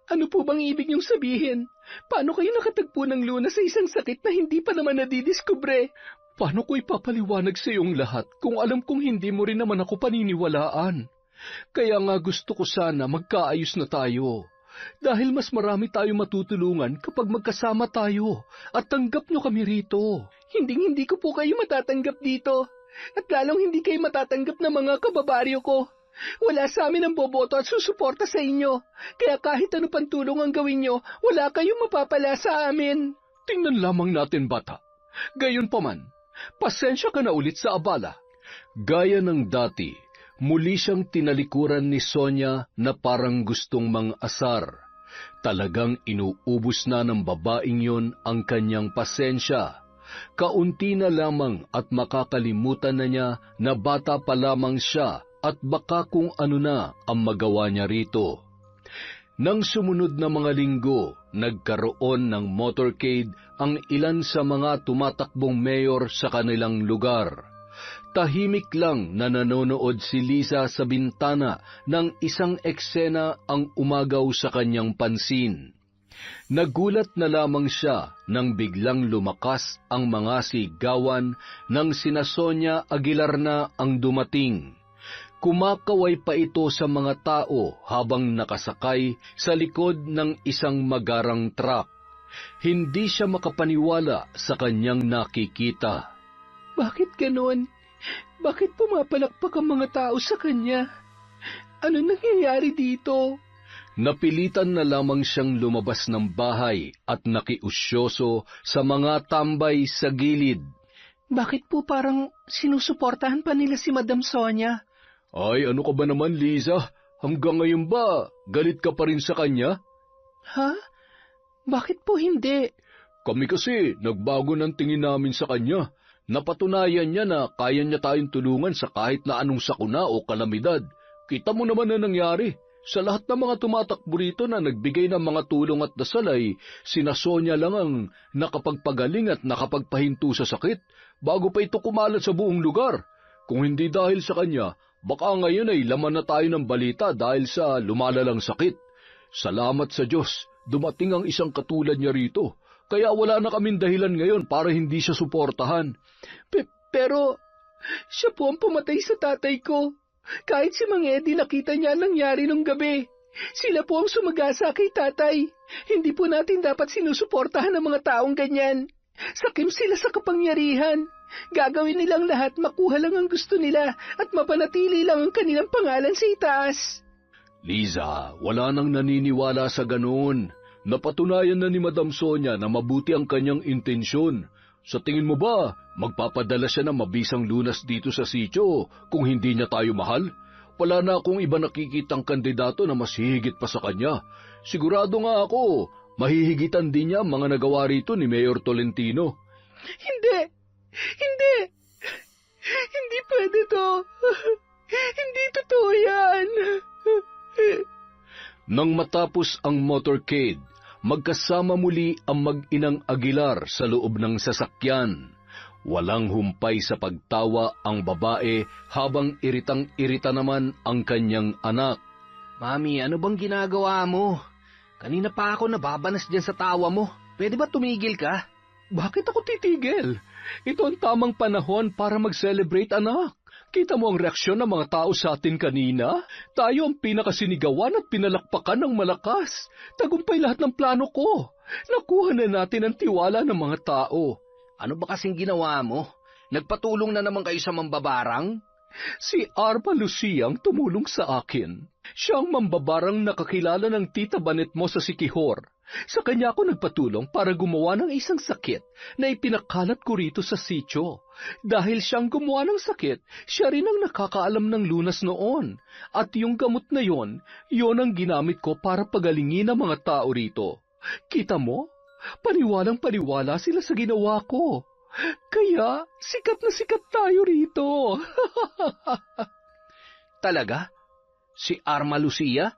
Ano po bang ibig niyong sabihin? Paano kayo nakatagpo ng lunas sa isang sakit na hindi pa naman nadidiskubre? Paano ko ipapaliwanag sa iyong lahat kung alam kong hindi mo rin naman ako paniniwalaan? Kaya nga gusto ko sana magkaayos na tayo. Dahil mas marami tayo matutulungan kapag magkasama tayo at tanggap nyo kami rito. Hindi ko po kayo matatanggap dito. At lalong hindi kayo matatanggap ng mga kababaryo ko. Wala sa amin ang boboto at susuporta sa inyo. Kaya kahit ano pang tulong ang gawin nyo, wala kayong mapapala sa amin. Tingnan lamang natin, bata. Gayon pa man, pasensya ka na ulit sa abala. Gaya ng dati, muli siyang tinalikuran ni Sonia na parang gustong mang-asar. Talagang inuubos na ng babaeng yon ang kanyang pasensya. Kaunti na lamang at makakalimutan na niya na bata pa lamang siya at baka kung ano na ang magawa niya rito. Nang sumunod na mga linggo, nagkaroon ng motorcade ang ilan sa mga tumatakbong mayor sa kanilang lugar. Tahimik lang na nanonood si Liza sa bintana ng isang eksena ang umagaw sa kanyang pansin. Nagulat na lamang siya nang biglang lumakas ang mga sigawan ng sina Sonia Aguilar na ang dumating. Kumakaway pa ito sa mga tao habang nakasakay sa likod ng isang magarang truck. Hindi siya makapaniwala sa kanyang nakikita. Bakit ganon? Bakit pumapalakpak ang mga tao sa kanya? Ano nangyayari dito? Napilitan na lamang siyang lumabas ng bahay at nakiusyoso sa mga tambay sa gilid. Bakit po parang sinusuportahan pa nila si Madam Sonia? Ay, ano ka ba naman, Liza? Hanggang ngayon ba, galit ka pa rin sa kanya? Ha? Bakit po hindi? Kami kasi, nagbago ng tingin namin sa kanya. Napatunayan niya na kaya niya tayong tulungan sa kahit na anong sakuna o kalamidad. Kita mo naman na nangyari. Sa lahat ng mga tumatakbo rito na nagbigay ng mga tulong at dasal ay sina Sonia lang ang nakapagpagaling at nakapagpahinto sa sakit bago pa ito kumalat sa buong lugar. Kung hindi dahil sa kanya, baka ngayon ay laman na tayo ng balita dahil sa lumalalang sakit. Salamat sa Diyos, dumating ang isang katulad niya rito. Kaya wala na kaming dahilan ngayon para hindi siya suportahan. Pero, siya po ang pumatay sa tatay ko. Kahit si Mang Eddie nakita niya ang nangyari nung gabi. Sila po ang sumagasa kay tatay. Hindi po natin dapat sinusuportahan ang mga taong ganyan. Sakim sila sa kapangyarihan. Gagawin nilang lahat, makuha lang ang gusto nila at mapanatili lang ang kanilang pangalan sa itaas. Liza, wala nang naniniwala sa ganoon. Napatunayan na ni Madam Sonia na mabuti ang kanyang intensyon. Sa tingin mo ba, magpapadala siya ng mabisang lunas dito sa sitio kung hindi niya tayo mahal? Wala na akong iba nakikitang kandidato na mas hihigit pa sa kanya. Sigurado nga ako, mahihigitan din niya ang mga nagawa rito ni Mayor Tolentino. Hindi! Hindi pwede to! Hindi totoo yan! Nang matapos ang motorcade, magkasama muli ang mag-inang Aguilar sa loob ng sasakyan. Walang humpay sa pagtawa ang babae habang iritang-irita naman ang kanyang anak. Mami, ano bang ginagawa mo? Kanina pa ako nababanas dyan sa tawa mo. Pwede ba tumigil ka? Bakit ako titigil? Ito ang tamang panahon para mag-celebrate, anak. Kita mo ang reaksyon ng mga tao sa atin kanina? Tayo ang pinakasinigawan at pinalakpakan ng malakas. Tagumpay lahat ng plano ko. Nakuha na natin ang tiwala ng mga tao. Ano ba kasing ginawa mo? Nagpatulong na naman kayo sa mambabarang? Si Arma Lucia ang tumulong sa akin. Siya ang mambabarang nakakilala ng tita Banet mo sa Siquijor. Sa kanya ako nagpatulong para gumawa ng isang sakit na ipinakalat ko rito sa sitio. Dahil siyang gumawa ng sakit, siya rin ang nakakaalam ng lunas noon. At yung gamot na yon ang ginamit ko para pagalingin ang mga tao rito. Kita mo? Paniwalang-paniwala sila sa ginawa ko. Kaya, sikat na sikat tayo rito. Talaga? Si Arma Lucia?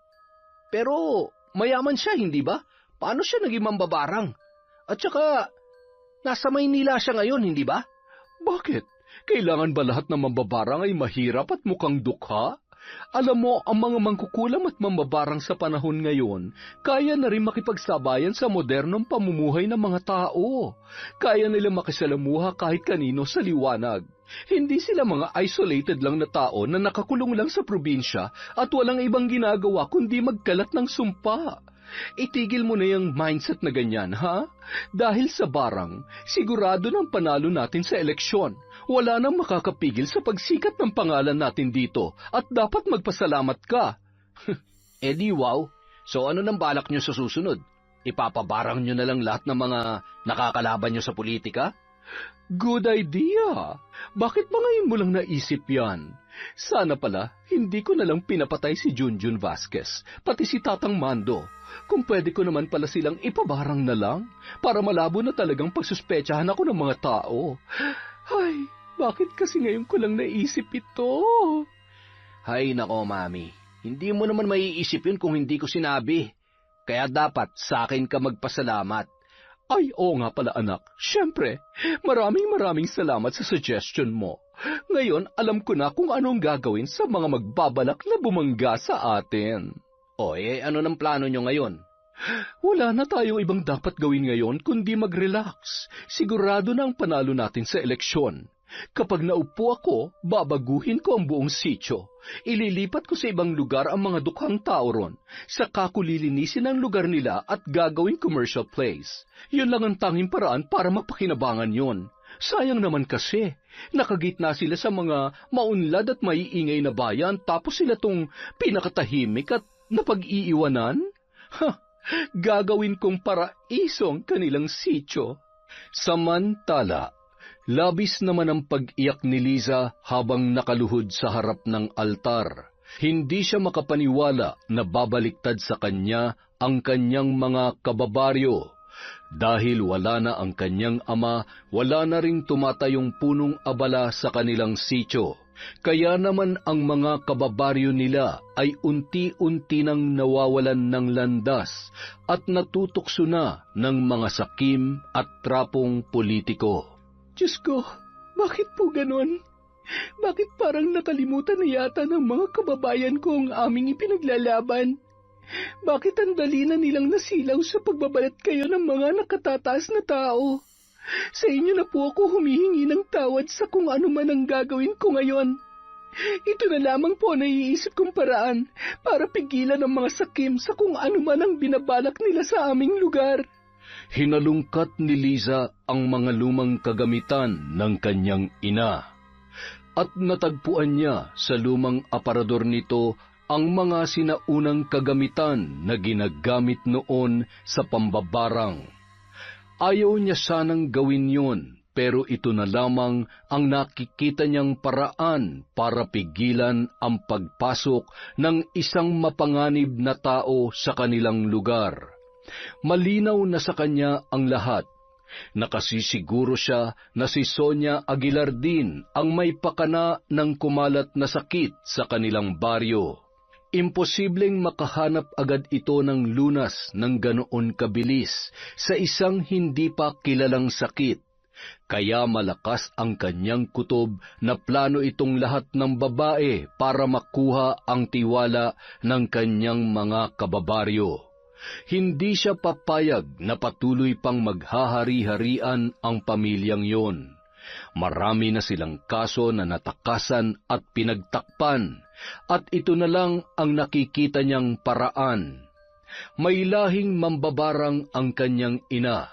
Pero mayaman siya, hindi ba? Paano siya naging mambabarang? At saka, nasa Maynila siya ngayon, hindi ba? Bakit? Kailangan ba lahat ng mambabarang ay mahirap at mukhang dukha? Alam mo, ang mga mangkukulam at mambabarang sa panahon ngayon, kaya na rin makipagsabayan sa modernong pamumuhay ng mga tao. Kaya nila makisalamuha kahit kanino sa liwanag. Hindi sila mga isolated lang na tao na nakakulong lang sa probinsya at walang ibang ginagawa kundi magkalat ng sumpa. Itigil mo na yung mindset na ganyan, ha? Dahil sa barang, sigurado ng panalo natin sa eleksyon. Wala nang makakapigil sa pagsikat ng pangalan natin dito at dapat magpasalamat ka. Eh di wow, so ano nang balak nyo sa susunod? Ipapabarang nyo na lang lahat ng mga nakakalaban nyo sa politika? Good idea! Bakit ba ngayon mo lang naisip yan? Sana pala, hindi ko na lang pinapatay si Junjun Vasquez, pati si Tatang Mando. Kung pwede ko naman pala silang ipabarang na lang, para malabo na talagang pagsuspetsahan ako ng mga tao. Ay, bakit kasi ngayon ko lang naisip ito? Hay nako, Mami. Hindi mo naman maiisip yun kung hindi ko sinabi. Kaya dapat sa akin ka magpasalamat. Ay, oo nga pala anak. Siyempre, maraming salamat sa suggestion mo. Ngayon, alam ko na kung anong gagawin sa mga magbabalak na bumangga sa atin. O, ano ng plano nyo ngayon? Wala na tayong ibang dapat gawin ngayon kundi mag-relax. Sigurado na ang panalo natin sa eleksyon. Kapag naupo ako, babaguhin ko ang buong sitio. Ililipat ko sa ibang lugar ang mga dukhang tao ron. Saka ko lilinisin ang lugar nila at gagawing commercial place. Yun lang ang tanging paraan para mapakinabangan yon. Sayang naman kasi, nakagitna sila sa mga maunlad at maiingay na bayan tapos sila tong pinakatahimik at napag-iiwanan? Gagawin kong paraisong kanilang sitio. Samantala, labis naman ang pag-iyak ni Liza habang nakaluhod sa harap ng altar. Hindi siya makapaniwala na babaliktad sa kanya ang kanyang mga kababaryo. Dahil wala na ang kanyang ama, wala na ring tumatayong punong abala sa kanilang sitio. Kaya naman ang mga kababaryo nila ay unti-unti nang nawawalan ng landas at natutukso na ng mga sakim at trapong politiko. Diyos ko, bakit po ganon? Bakit parang nakalimutan na yata ng mga kababayan ko ang aming ipinaglalaban? Bakit ang dali na nilang nasilaw sa pagbabalat kayo ng mga nakatataas na tao? Sa inyo na po ako humihingi ng tawad sa kung ano man ang gagawin ko ngayon. Ito na lamang po ang naiisip kong paraan para pigilan ang mga sakim sa kung ano man ang binabalak nila sa aming lugar. Hinalungkat ni Liza ang mga lumang kagamitan ng kanyang ina. At natagpuan niya sa lumang aparador nito ang mga sinaunang kagamitan na ginagamit noon sa pambabarang. Ayaw niya sanang gawin yon, pero ito na lamang ang nakikita niyang paraan para pigilan ang pagpasok ng isang mapanganib na tao sa kanilang lugar. Malinaw na sa kanya ang lahat. Nakasisiguro siya na si Sonia Aguilar din ang may pakana ng kumalat na sakit sa kanilang baryo. Imposibleng makahanap agad ito ng lunas ng ganoon kabilis sa isang hindi pa kilalang sakit. Kaya malakas ang kanyang kutob na plano itong lahat ng babae para makuha ang tiwala ng kanyang mga kababaryo. Hindi siya papayag na patuloy pang maghahari-harian ang pamilyang yon. Marami na silang kaso na natakasan at pinagtakpan, at ito na lang ang nakikita niyang paraan. May lahing mambabarang ang kanyang ina.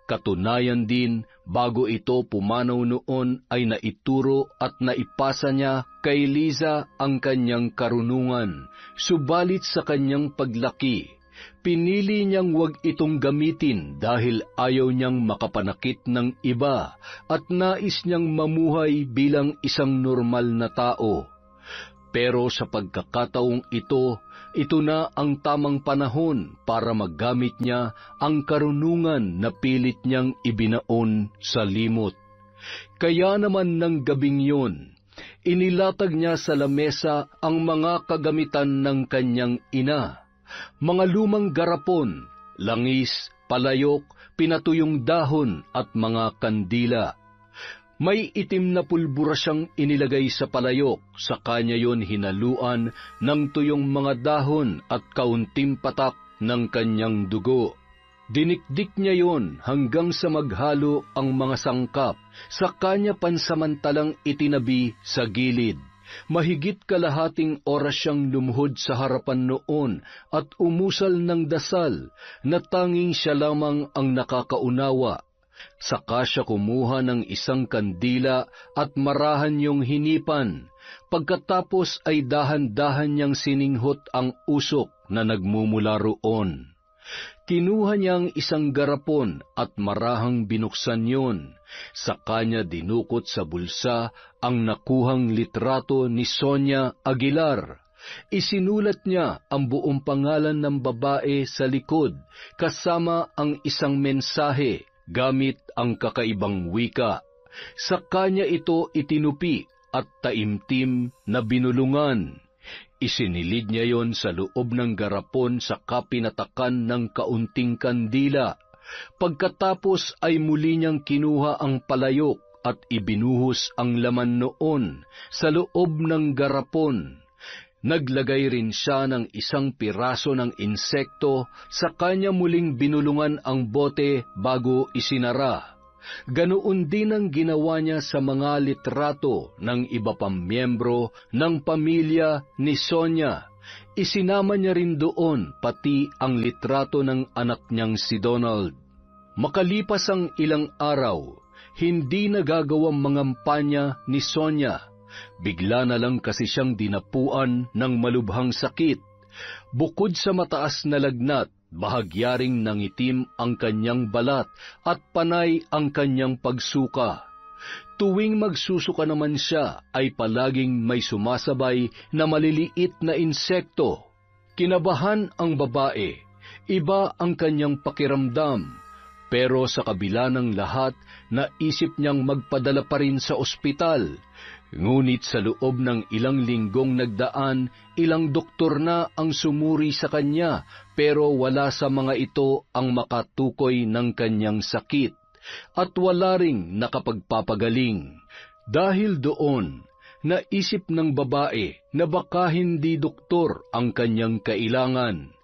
Katunayan din, bago ito pumanaw noon ay naituro at naipasa niya kay Liza ang kanyang karunungan, subalit sa kanyang paglaki, pinili niyang wag itong gamitin dahil ayaw niyang makapanakit ng iba at nais niyang mamuhay bilang isang normal na tao. Pero sa pagkakataong ito na ang tamang panahon para magamit niya ang karunungan na pilit niyang ibinaon sa limot. Kaya naman ng gabing yun, inilatag niya sa lamesa ang mga kagamitan ng kanyang ina. Mga lumang garapon, langis, palayok, pinatuyong dahon at mga kandila. May itim na pulbura siyang inilagay sa palayok, sa kanya yon hinaluan ng tuyong mga dahon at kaunting patak ng kanyang dugo. Dinikdik niya yon hanggang sa maghalo ang mga sangkap, sa kanya pansamantalang itinabi sa gilid. Mahigit kalahating oras siyang lumuhod sa harapan noon at umusal ng dasal na tanging siya lamang ang nakakaunawa. Saka siya kumuha ng isang kandila at marahan yung hinipan. Pagkatapos ay dahan-dahan niyang sininghot ang usok na nagmumula roon. Kinuha niya ang isang garapon at marahang binuksan yun. Saka niya dinukot sa bulsa ang nakuhang litrato ni Sonia Aguilar. Isinulat niya ang buong pangalan ng babae sa likod, kasama ang isang mensahe gamit ang kakaibang wika. Sa kanya ito itinupi at taimtim na binulungan. Isinilid niya yon sa loob ng garapon sa kapinatakan ng kaunting kandila. Pagkatapos ay muli niyang kinuha ang palayok at ibinuhos ang laman noon sa loob ng garapon. Naglagay rin siya ng isang piraso ng insekto, sa kanya muling binulungan ang bote bago isinara. Ganoon din ang ginawa niya sa mga litrato ng iba pang miyembro ng pamilya ni Sonia. Isinama niya rin doon pati ang litrato ng anak niyang si Donald. Makalipas ang ilang araw, hindi nagagawang mangampanya ni Sonia. Bigla na lang kasi siyang dinapuan ng malubhang sakit. Bukod sa mataas na lagnat, bahagyaring nangitim ang kanyang balat at panay ang kanyang pagsuka. Tuwing magsusuka naman siya ay palaging may sumasabay na maliliit na insekto. Kinabahan ang babae, iba ang kanyang pakiramdam. Pero sa kabila ng lahat, naisip niyang magpadala pa rin sa ospital. Ngunit sa loob ng ilang linggong nagdaan, ilang doktor na ang sumuri sa kanya, pero wala sa mga ito ang makatukoy ng kanyang sakit, at wala ring nakapagpapagaling. Dahil doon, naisip ng babae na baka hindi doktor ang kanyang kailangan.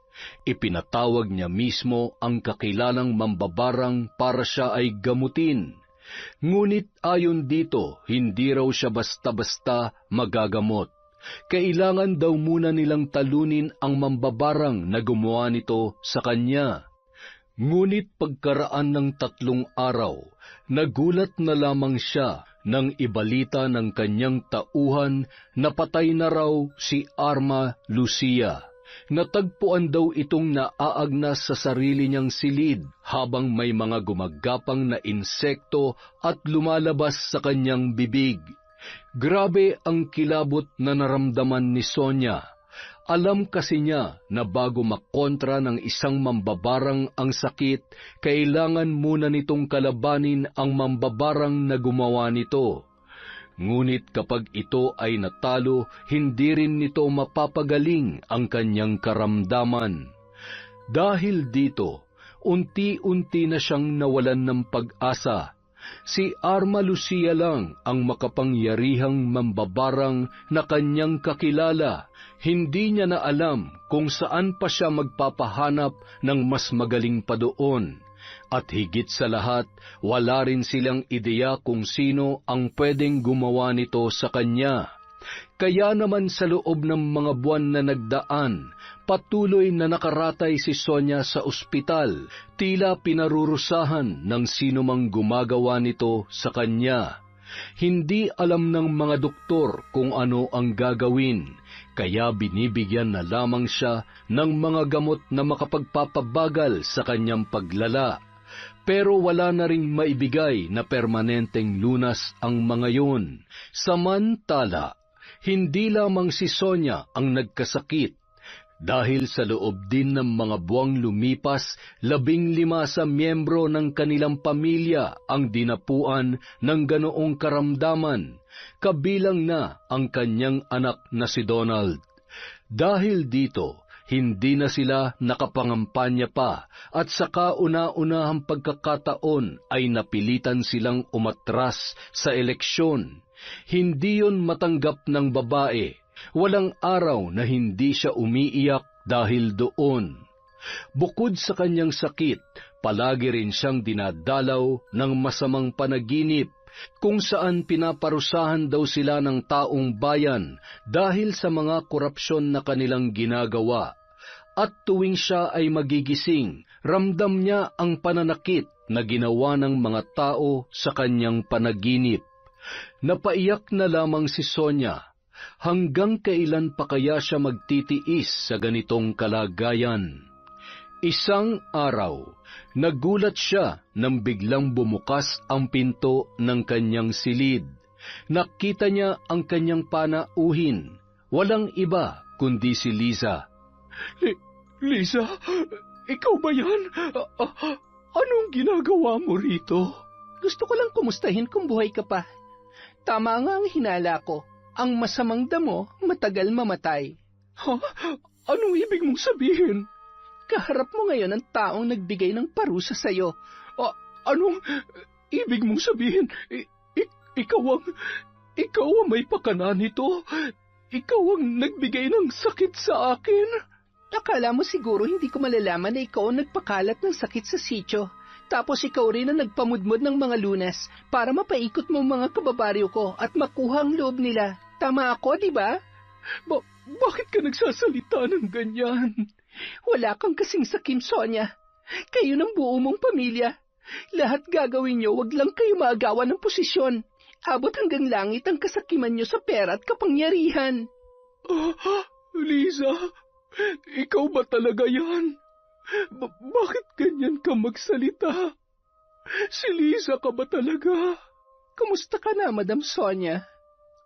Ipinatawag niya mismo ang kakilalang mambabarang para siya ay gamutin. Ngunit ayon dito, hindi raw siya basta-basta magagamot. Kailangan daw muna nilang talunin ang mambabarang na gumawa nito sa kanya. Ngunit pagkaraan ng 3 araw, nagulat na lamang siya nang ibalita ng kanyang tauhan na patay na raw si Arma Lucia. Natagpuan daw itong naaagnas sa sarili niyang silid habang may mga gumagapang na insekto at lumalabas sa kanyang bibig. Grabe ang kilabot na naramdaman ni Sonia. Alam kasi niya na bago makontra ng isang mambabarang ang sakit, kailangan muna nitong kalabanin ang mambabarang na gumawa nito. Ngunit kapag ito ay natalo, hindi rin nito mapapagaling ang kanyang karamdaman. Dahil dito, unti-unti na siyang nawalan ng pag-asa. Si Arma Lucia lang ang makapangyarihang mambabarang na kanyang kakilala. Hindi niya na alam kung saan pa siya magpapahanap ng mas magaling pa doon. At higit sa lahat, wala rin silang ideya kung sino ang pwedeng gumawa nito sa kanya. Kaya naman sa loob ng mga buwan na nagdaan, patuloy na nakaratay si Sonia sa ospital, tila pinarurusahan ng sino mang gumagawa nito sa kanya. Hindi alam ng mga doktor kung ano ang gagawin, kaya binibigyan na lamang siya ng mga gamot na makapagpapabagal sa kanyang paglala. Pero wala na ring maibigay na permanenteng lunas ang mga yun. Samantala, hindi lamang si Sonia ang nagkasakit. Dahil sa loob din ng mga buwang lumipas, 15 sa miyembro ng kanilang pamilya ang dinapuan ng ganoong karamdaman, kabilang na ang kanyang anak na si Donald. Dahil dito, Hindi na sila nakapangampanya pa at sa kauna-unahang pagkakataon ay napilitan silang umatras sa eleksyon. Hindi yon matanggap ng babae. Walang araw na hindi siya umiiyak dahil doon. Bukod sa kanyang sakit, palagi rin siyang dinadalaw ng masamang panaginip kung saan pinaparusahan daw sila ng taong bayan dahil sa mga korupsyon na kanilang ginagawa. At tuwing siya ay magigising, ramdam niya ang pananakit na ginawa ng mga tao sa kanyang panaginip. Napaiyak na lamang si Sonia. Hanggang kailan pa kaya siya magtitiis sa ganitong kalagayan? Isang araw, nagulat siya nang biglang bumukas ang pinto ng kanyang silid. Nakita niya ang kanyang panauhin. Walang iba kundi si Liza. Lisa, ikaw ba yan? Anong ginagawa mo rito? Gusto ko lang kumustahin kung buhay ka pa. Tama nga ang hinala ko. Ang masamang damo, matagal mamatay. Ha? Anong ibig mong sabihin? Kaharap mo ngayon ang taong nagbigay ng parusa sa'yo. Anong ibig mong sabihin? Ikaw ang may pakana nito? Ikaw ang nagbigay ng sakit sa akin? Akala mo siguro hindi ko malalaman na ikaw ang nagpakalat ng sakit sa sityo. Tapos ikaw rin ang nagpamudmod ng mga lunas para mapaikot mo mga kababaryo ko at makuha ang loob nila. Tama ako, di ba? Bakit ka nagsasalita ng ganyan? Wala kang kasing sakim, Sonia. Kayo ng buo mong pamilya. Lahat gagawin nyo, wag lang kayo maagawan ng posisyon. Abot hanggang langit ang kasakiman nyo sa pera at kapangyarihan. Liza, ikaw ba talaga yan? Bakit ganyan ka magsalita? Si Liza ka ba talaga? Kamusta ka na, Madam Sonia?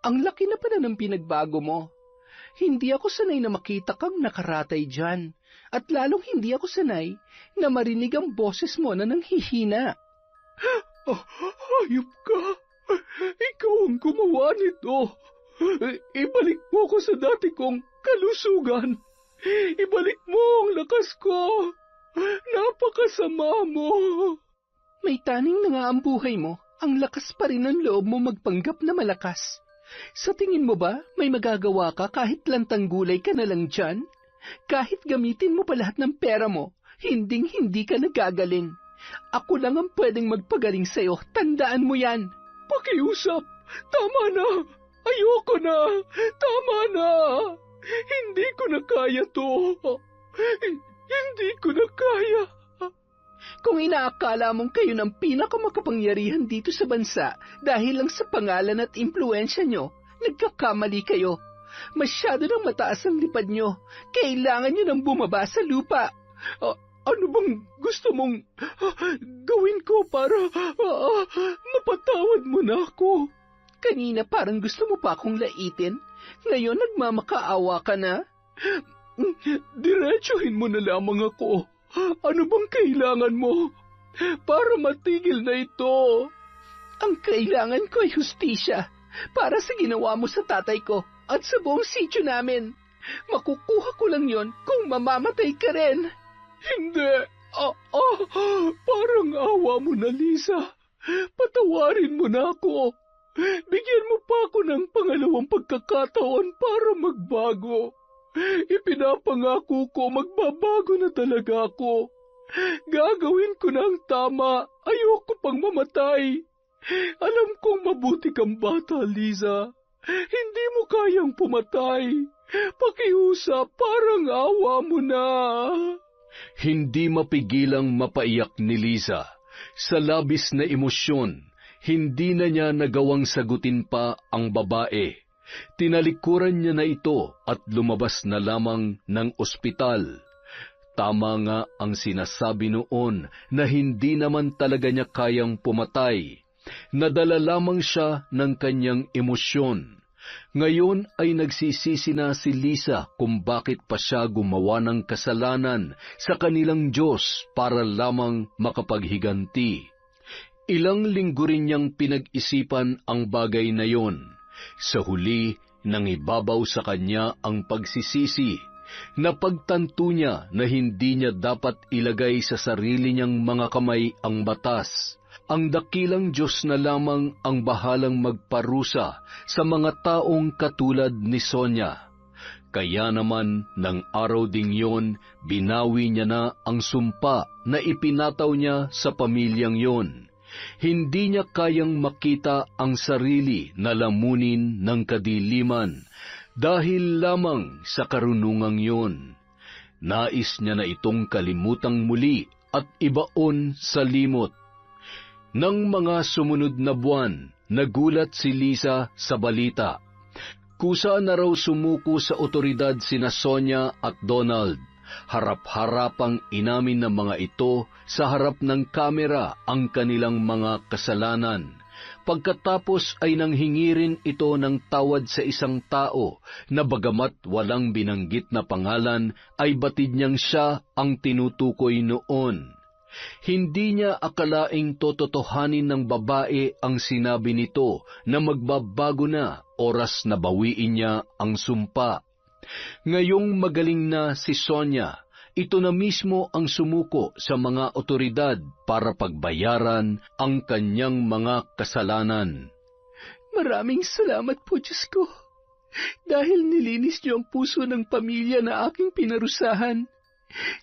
Ang laki na pala ng pinagbago mo. Hindi ako sanay na makita kang nakaratay dyan. At lalong hindi ako sanay na marinig ang boses mo na nanghihina. Hayop ka! Ikaw ang gumawa nito! Ibalik mo ko sa dati kong kalusugan! Ibalik mo ang lakas ko! Napakasama mo! May taning na nga ang buhay mo. Ang lakas pa rin ng loob mo magpanggap na malakas. Sa tingin mo ba may magagawa ka kahit lantang gulay ka na lang dyan? Kahit gamitin mo pa lahat ng pera mo, hinding-hindi ka nagagaling. Ako lang ang pwedeng magpagaling sa'yo, tandaan mo yan. Pakiusap! Tama na! Ayoko na! Tama na! Hindi ko na kaya to! Hindi ko na kaya! Kung inaakala mong kayo ng pinakamakapangyarihan dito sa bansa dahil lang sa pangalan at impluensya nyo, nagkakamali kayo. Masyado nang mataas ang lipad nyo. Kailangan nyo nang bumaba sa lupa. Ano bang gusto mong gawin ko para mapatawad mo na ako? Kanina parang gusto mo pa akong laitin. Ngayon nagmamakaawa ka na? Diretsuhin mo na lamang ako. Ano bang kailangan mo para matigil na ito? Ang kailangan ko ay hustisya para sa ginawa mo sa tatay ko at sa buong sityo namin. Makukuha ko lang yon kung mamamatay ka rin. Hindi. Parang awa mo na, Lisa. Patawarin mo na ako. Bigyan mo pa ako ng pangalawang pagkakataon para magbago. Ipinapangako ko magbabago na talaga ako. Gagawin ko na ang tama. Ayoko pang mamatay. Alam kong mabuti kang bata, Liza. Hindi mo kayang pumatay. Pakiusap, parang awa mo na. Hindi mapigilang mapaiyak ni Liza. Sa labis na emosyon, hindi na niya nagawang sagutin pa ang babae. Tinalikuran niya na ito at lumabas na lamang ng ospital. Tama nga ang sinasabi noon na hindi naman talaga niya kayang pumatay. Nadala lamang siya ng kanyang emosyon. Ngayon ay nagsisisi na si Liza kung bakit pa siya gumawa ng kasalanan sa kanilang Diyos para lamang makapaghiganti. Ilang linggo rin niyang pinag-isipan ang bagay na yon. Sa huli, nangibabaw sa kanya ang pagsisisi. Napagtanto niya na hindi niya dapat ilagay sa sarili niyang mga kamay ang batas. Ang dakilang Diyos na lamang ang bahalang magparusa sa mga taong katulad ni Sonia. Kaya naman, ng araw ding yon, binawi niya na ang sumpa na ipinataw niya sa pamilyang yon. Hindi niya kayang makita ang sarili na lamunin ng kadiliman dahil lamang sa karunungang yon. Nais niya na itong kalimutang muli at ibaon sa limot. Nang mga sumunod na buwan, nagulat si Lisa sa balita. Kusa na raw sumuko sa otoridad sina Sonia at Donald. Harap-harapang inamin ng mga ito sa harap ng kamera ang kanilang mga kasalanan. Pagkatapos ay nanghingi rin ito ng tawad sa isang tao na bagamat walang binanggit na pangalan ay batid niyang siya ang tinutukoy noon. Hindi niya akalaing tototohanin ng babae ang sinabi nito na magbabago na oras na bawiin niya ang sumpa. Ngayong magaling na si Sonia, ito na mismo ang sumuko sa mga otoridad para pagbayaran ang kanyang mga kasalanan. Maraming salamat po, Diyos ko, dahil nilinis niyo ang puso ng pamilya na aking pinarusahan.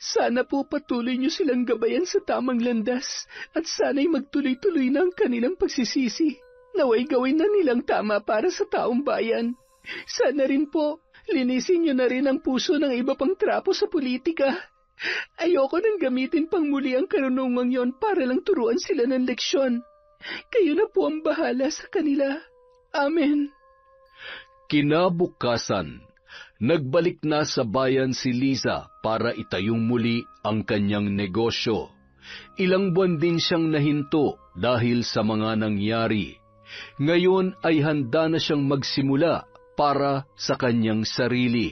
Sana po patuloy niyo silang gabayan sa tamang landas at sana'y magtuloy-tuloy na ang kanilang pagsisisi. Naway gawin na nilang tama para sa taong bayan. Sana rin po, linisin niyo na rin ang puso ng iba pang trapo sa politika. Ayoko nang gamitin pang muli ang karunungang yon para lang turuan sila ng leksyon. Kayo na po ang bahala sa kanila. Amen. Kinabukasan, nagbalik na sa bayan si Lisa para itayong muli ang kanyang negosyo. Ilang buwan din siyang nahinto dahil sa mga nangyari. Ngayon ay handa na siyang magsimula para sa kanyang sarili.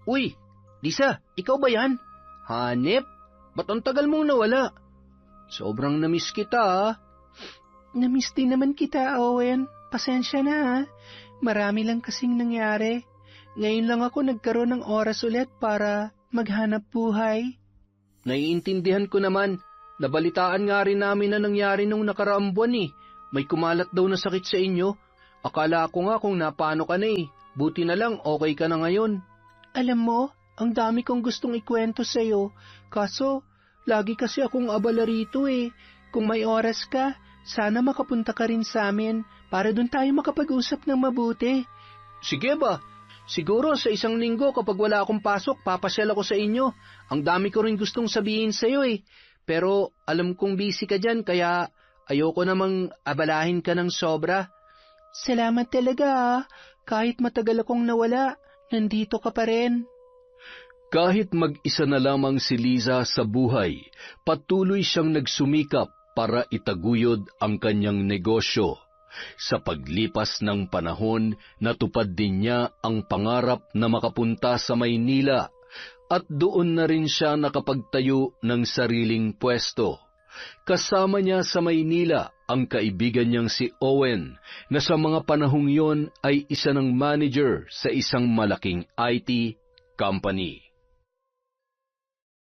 Uy, Lisa, ikaw ba yan? Hanep, ba't ang tagal mong nawala? Sobrang namiss kita, ah. Namiss din naman kita, Owen. Pasensya na, ha. Marami lang kasing nangyari. Ngayon lang ako nagkaroon ng oras ulit para maghanap buhay. Naiintindihan ko naman. Nabalitaan nga rin namin na nangyari nung nakaraang buwan, eh. May kumalat daw na sakit sa inyo. Akala ko nga kung napano ka na, eh. Buti na lang okay ka na ngayon. Alam mo, ang dami kong gustong ikwento sa'yo. Kaso, lagi kasi akong abala rito, eh. Kung may oras ka, sana makapunta ka rin sa amin para doon tayo makapag-usap ng mabuti. Sige ba? Siguro sa isang linggo kapag wala akong pasok, papasyal ako sa inyo. Ang dami ko rin gustong sabihin sa'yo, eh. Pero alam kong busy ka dyan, kaya ayoko namang abalahin ka ng sobra. Salamat talaga, ah. Kahit matagal akong nawala, nandito ka pa rin. Kahit mag-isa na lamang si Lisa sa buhay, patuloy siyang nagsumikap para itaguyod ang kanyang negosyo. Sa paglipas ng panahon, natupad din niya ang pangarap na makapunta sa Maynila at doon na rin siya nakapagtayo ng sariling pwesto. Kasama niya sa Maynila ang kaibigan niyang si Owen na sa mga panahong yon ay isa ng manager sa isang malaking IT company.